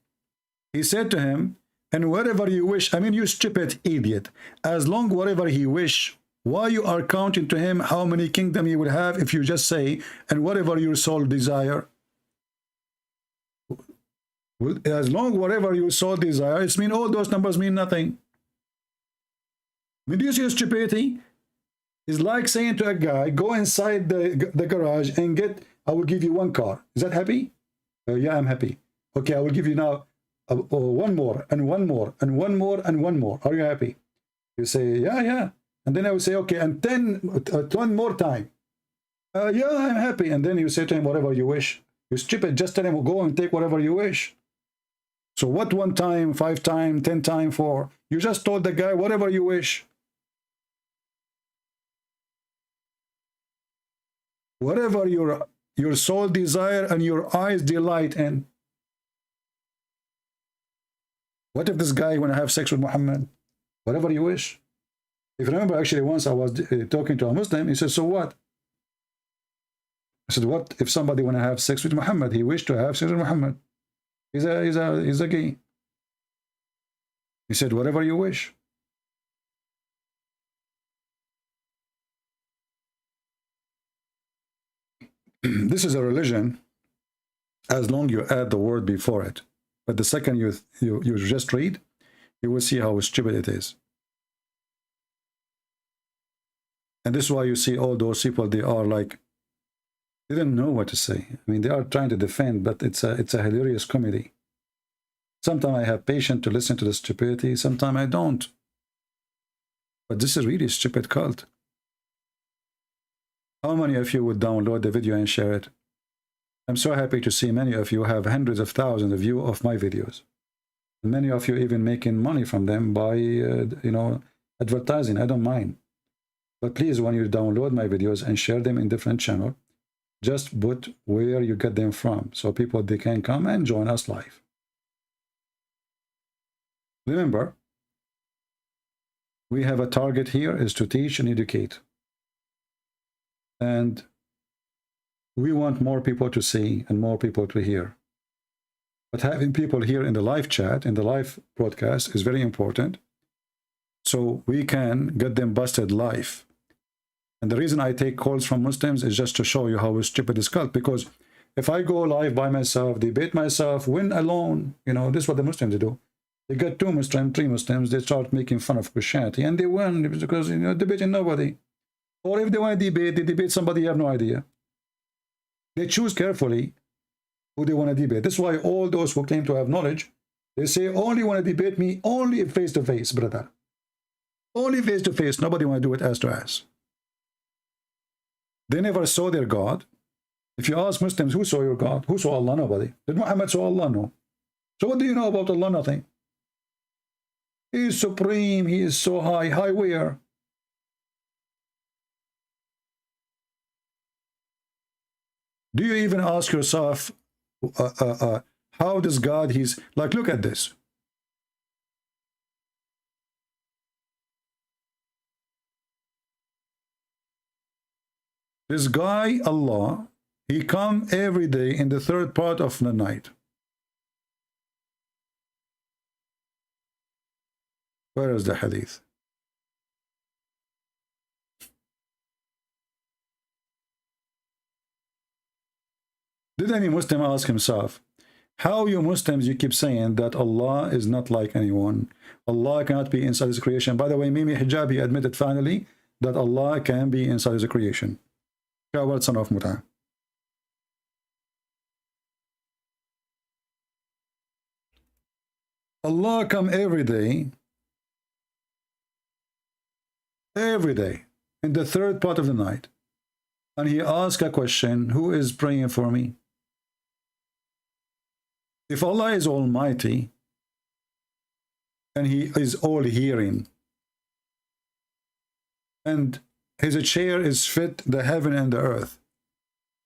he said to him, and wherever you wish, I mean, you stupid idiot, as long whatever he wish, why you are counting to him how many kingdom he will have if you just say, and whatever your soul desire? Well, as long whatever your soul desire, it means all those numbers mean nothing. I mean, do you see stupidity? It's like saying to a guy, go inside the garage and get, I will give you 1 car. Is that happy? Yeah, I'm happy. Okay, I will give you now 1 more, and 1 more, and 1 more, and 1 more. Are you happy? You say, yeah. And then I will say, okay, and 10 more time. Yeah, I'm happy. And then you say to him, whatever you wish. You stupid, just tell him, go and take whatever you wish. So what 1 time, 5 time, 10 time for? You just told the guy, whatever you wish. Whatever your soul desire and your eyes delight in. What if this guy want to have sex with Muhammad? Whatever you wish. If you remember, actually, once I was talking to a Muslim, he said, so what? I said, what if somebody want to have sex with Muhammad? He wished to have sex with Muhammad. He's a gay. He said, whatever you wish. This is a religion as long you add the word before it. But the second you just read, you will see how stupid it is. And this is why you see all those people, they are like, they don't know what to say. I mean, they are trying to defend, but it's a hilarious comedy. Sometimes I have patience to listen to the stupidity, sometimes I don't. But this is really a stupid cult. How many of you would download the video and share it? I'm so happy to see many of you have hundreds of thousands of views of my videos. And many of you even making money from them by, advertising. I don't mind. But please, when you download my videos and share them in different channels, just put where you get them from, so people, they can come and join us live. Remember, we have a target here is to teach and educate. And we want more people to see and more people to hear. But having people here in the live chat, in the live broadcast, is very important. So we can get them busted live. And the reason I take calls from Muslims is just to show you how stupid this cult. Because if I go live by myself, debate myself, win alone, you know, this is what the Muslims do. They get 2 Muslims, 3 Muslims, they start making fun of Christianity, and they win because, you know, debating nobody. Or if they want to debate, they debate somebody you have no idea. They choose carefully who they want to debate. That's why all those who claim to have knowledge, they say, only want to debate me, only face-to-face, brother. Only face-to-face, nobody want to do it ass to ass. They never saw their God. If you ask Muslims, who saw your God? Who saw Allah? Nobody. Did Muhammad saw Allah? No. So what do you know about Allah? Nothing. He is supreme. He is so high. High where? Do you even ask yourself, how does God, he's like, look at this. This guy, Allah, he come every day in the 3rd part of the night. Where is the hadith? Did any Muslim ask himself, how you Muslims, you keep saying that Allah is not like anyone? Allah cannot be inside his creation. By the way, Mimi Hijabi admitted finally that Allah can be inside his creation. Coward son of Muta. Allah come every day, in the 3rd part of the night, and he asks a question, who is praying for me? If Allah is almighty, and he is all hearing, and his chair is fit the heaven and the earth,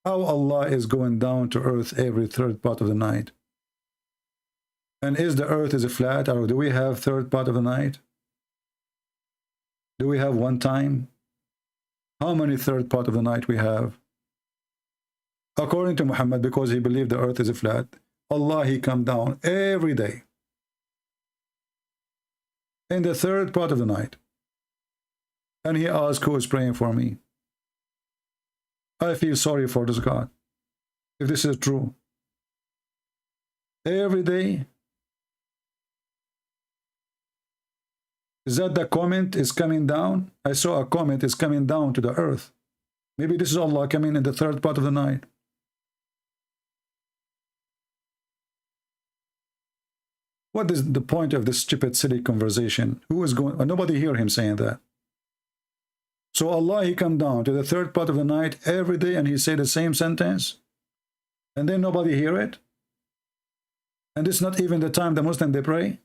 how Allah is going down to earth every 3rd part of the night? And is the earth is flat, or do we have 3rd part of the night? Do we have one time? How many 3rd part of the night we have? According to Muhammad, because he believed the earth is flat, Allah, he come down every day in the 3rd part of the night, and he asks, who is praying for me? I feel sorry for this God, if this is true. Every day. Is that the comment is coming down? I saw a comment is coming down to the earth. Maybe this is Allah coming in the 3rd part of the night. What is the point of this stupid, silly conversation? Who is going? Nobody hear him saying that. So Allah, he come down to the 3rd part of the night every day, and he say the same sentence, and then nobody hear it. And it's not even the time the Muslim they pray.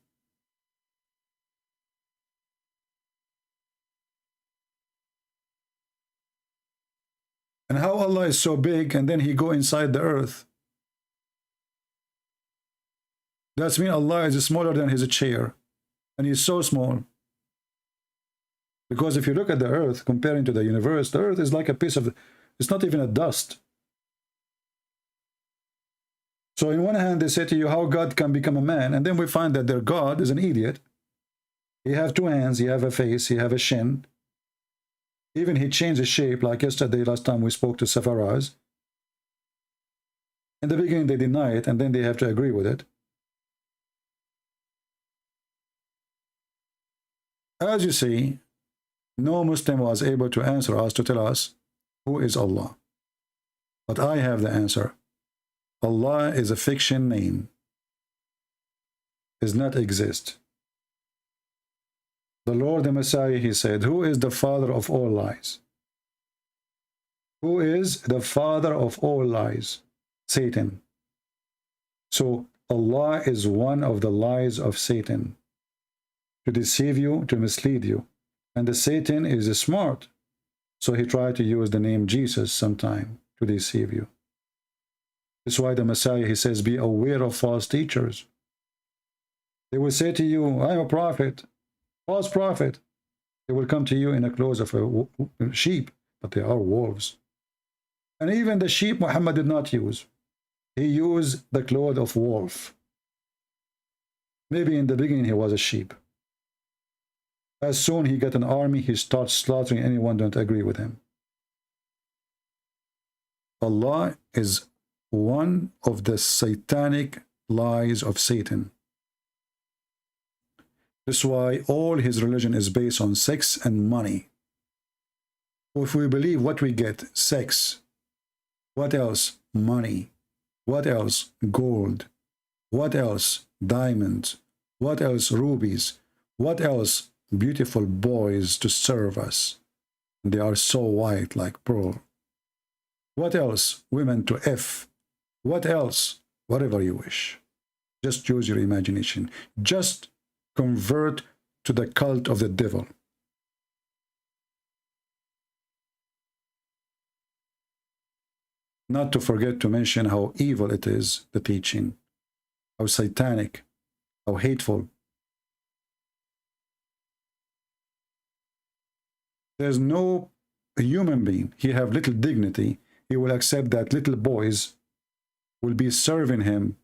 And how Allah is so big, and then he go inside the earth. That's mean Allah is smaller than his chair, and he's so small. Because if you look at the earth, comparing to the universe, the earth is like a piece of, it's not even a dust. So in one hand, they say to you how God can become a man, and then we find that their God is an idiot. He have 2 hands, he have a face, he have a shin. Even he changed his shape, like yesterday, last time we spoke to Safaraz. In the beginning, they deny it, and then they have to agree with it. As you see, no Muslim was able to answer us, to tell us who is Allah. But I have the answer. Allah is a fiction name. Does not exist. The Lord, the Messiah, he said, who is the father of all lies? Who is the father of all lies? Satan. So Allah is one of the lies of Satan, to deceive you, to mislead you. And the Satan is smart, so he tried to use the name Jesus sometime to deceive you. That's why the Messiah, he says, be aware of false teachers. They will say to you, I'm a prophet, false prophet. They will come to you in the clothes of a sheep, but they are wolves. And even the sheep Muhammad did not use. He used the cloth of wolf. Maybe in the beginning he was a sheep. As soon he got an army, he starts slaughtering anyone who don't agree with him. Allah is one of the satanic lies of Satan. That's why all his religion is based on sex and money. If we believe what we get, sex. What else? Money. What else? Gold. What else? Diamonds. What else? Rubies. What else? Beautiful boys to serve us. They are so white like pearl. What else? Women to F. What else? Whatever you wish. Just use your imagination. Just convert to the cult of the devil. Not to forget to mention how evil it is, the teaching, how satanic, how hateful. There's no human being, he have little dignity, he will accept that little boys will be serving him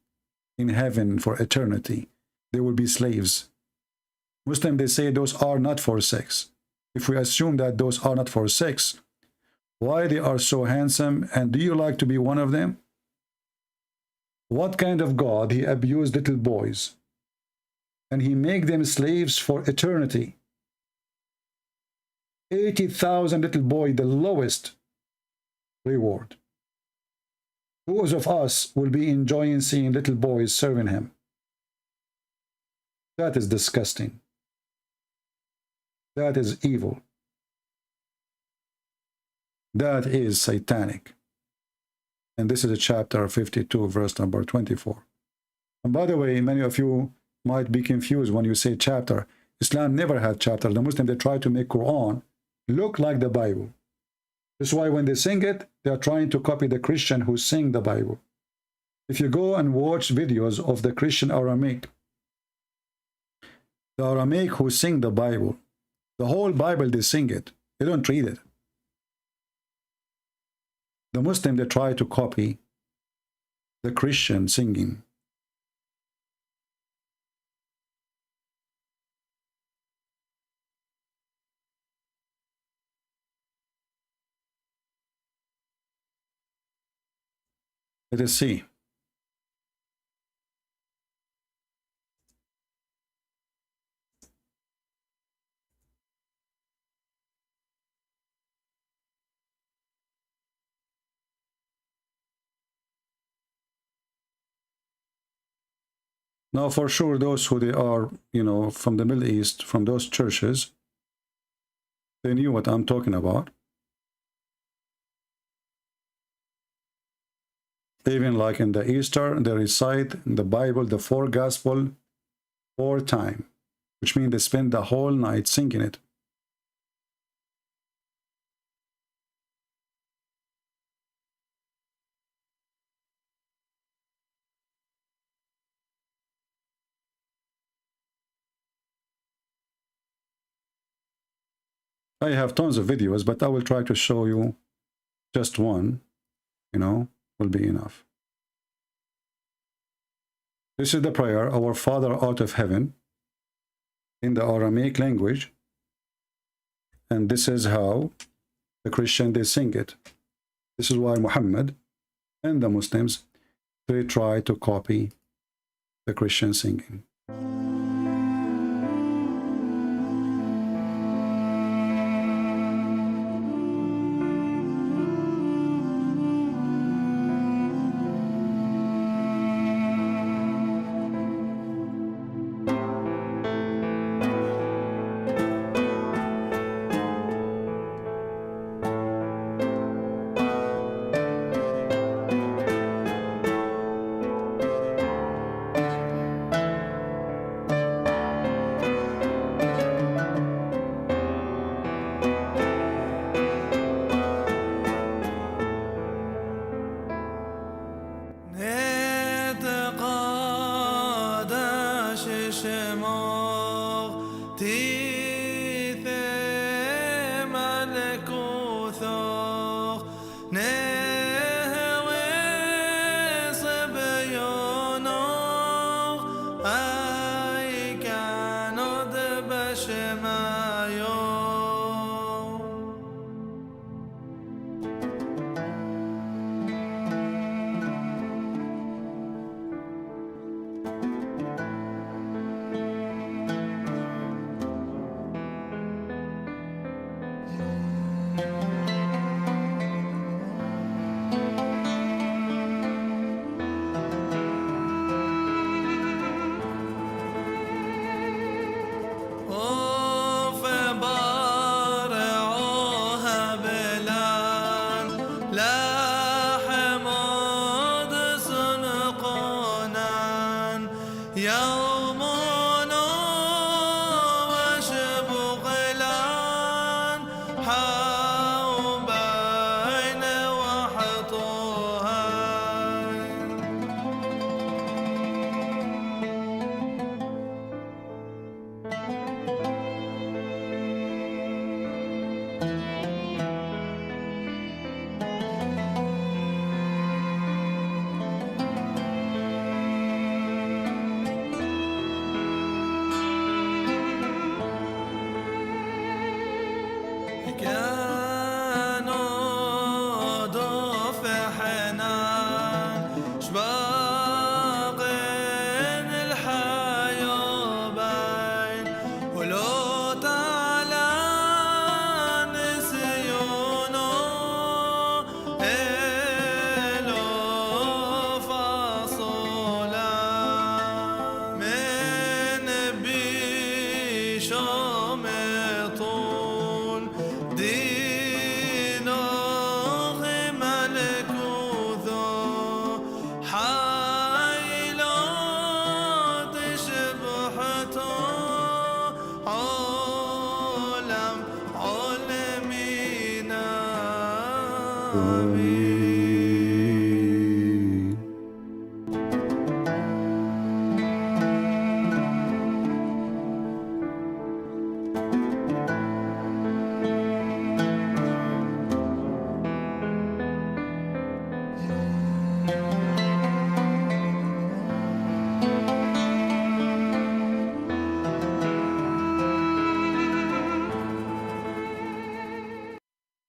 in heaven for eternity. They will be slaves. Muslims, they say those are not for sex. If we assume that those are not for sex, why they are so handsome, and do you like to be one of them? What kind of God he abused little boys and he make them slaves for eternity? 80,000 little boy, the lowest reward. Who of us will be enjoying seeing little boys serving him? That is disgusting. That is evil. That is satanic. And this is a chapter 52, verse number 24. And by the way, many of you might be confused when you say chapter. Islam never had chapter. The Muslims, they try to make Quran look like the Bible. That's why when they sing it, they are trying to copy the Christian who sing the Bible. If you go and watch videos of the Christian Aramaic, the Aramaic who sing the Bible, the whole Bible, they sing it. They don't read it. The Muslim, they try to copy the Christian singing. Let us see. Now, for sure, those who they are, from the Middle East, from those churches, they knew what I'm talking about. Even like in the Easter, they recite the Bible, the 4 Gospel, 4 times, which means they spend the whole night singing it. I have tons of videos, but I will try to show you just one, will be enough. This is the prayer, Our Father art of heaven, in the Aramaic language. And this is how the Christian, they sing it. This is why Muhammad and the Muslims, they try to copy the Christian singing.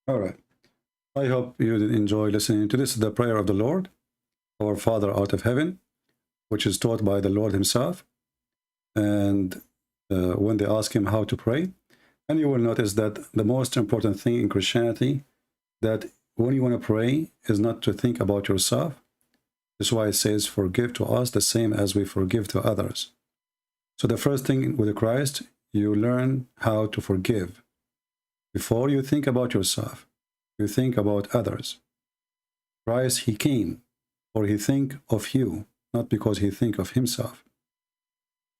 All right. I hope you did enjoy listening to this. The prayer of the Lord, our Father out of heaven, which is taught by the Lord himself. And when they ask him how to pray, and you will notice that the most important thing in Christianity, that when you want to pray is not to think about yourself. That's why it says, forgive to us the same as we forgive to others. So the first thing with Christ, you learn how to forgive. Before you think about yourself, you think about others. Christ, he came, or he think of you, not because he think of himself.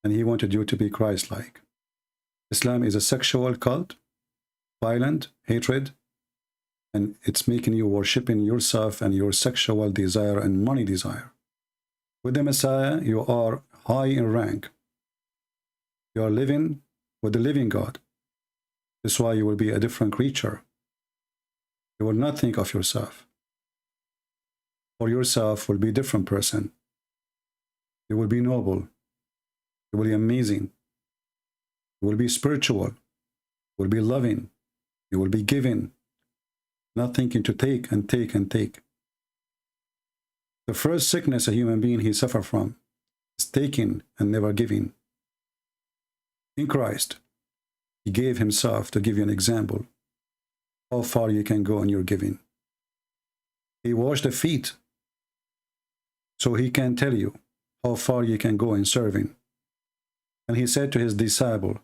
And he wanted you to be Christ-like. Islam is a sexual cult, violent, hatred, and it's making you worshiping yourself and your sexual desire and money desire. With the Messiah, you are high in rank. You are living with the living God. That's why you will be a different creature. You will not think of yourself. For yourself will be a different person. You will be noble. You will be amazing. You will be spiritual. You will be loving. You will be giving. Not thinking to take and take and take. The first sickness a human being he suffer from is taking and never giving. In Christ, he gave himself to give you an example how far you can go in your giving. He washed the feet so he can tell you how far you can go in serving. And he said to his disciple,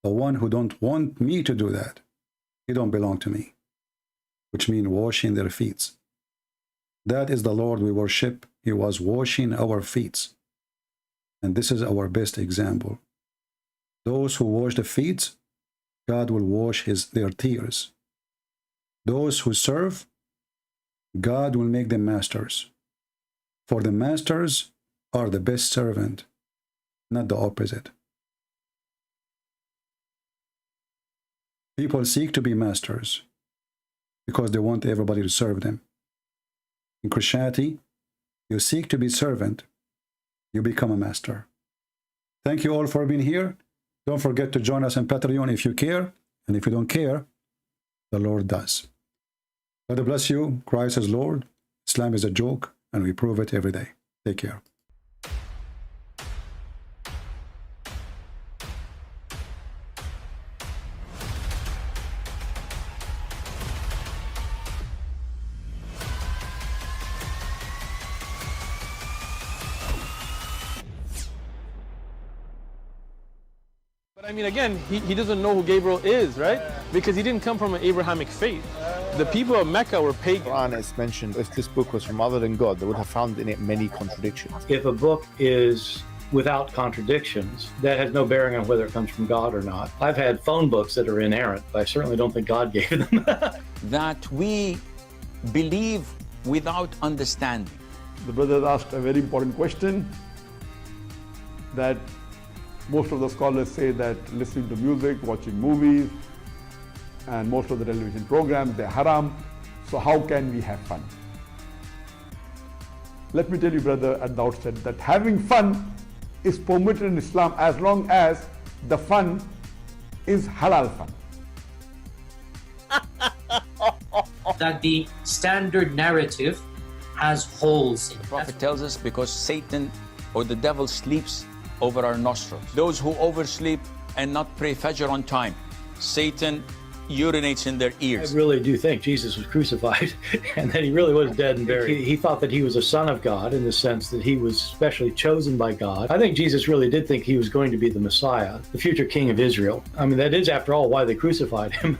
the one who don't want me to do that, he don't belong to me, which means washing their feet. That is the Lord we worship. He was washing our feet. And this is our best example. Those who wash the feet, God will wash their tears. Those who serve, God will make them masters. For the masters are the best servant, not the opposite. People seek to be masters because they want everybody to serve them. In Christianity, you seek to be servant, you become a master. Thank you all for being here. Don't forget to join us on Patreon if you care, and if you don't care, the Lord does. God bless you. Christ is Lord. Islam is a joke, and we prove it every day. Take care. But I mean, again, he doesn't know who Gabriel is, right? Because he didn't come from an Abrahamic faith. The people of Mecca were pagan. Quran is mentioned, if this book was from other than God, they would have found in it many contradictions. If a book is without contradictions, that has no bearing on whether it comes from God or not. I've had phone books that are inerrant, but I certainly don't think God gave them. That we believe without understanding. The brother asked a very important question, that most of the scholars say that listening to music, watching movies, and most of the television programs, they're haram. So how can we have fun? Let me tell you, brother, at the outset, that having fun is permitted in Islam as long as the fun is halal fun. That the standard narrative has holes in it. The Prophet tells us because Satan or the devil sleeps over our nostrils. Those who oversleep and not pray Fajr on time, Satan urinates in their ears. I really do think Jesus was crucified and that he really was dead and buried. He thought that he was a son of God in the sense that he was specially chosen by God. I think Jesus really did think he was going to be the Messiah, the future king of Israel. I mean, that is, after all, why they crucified him.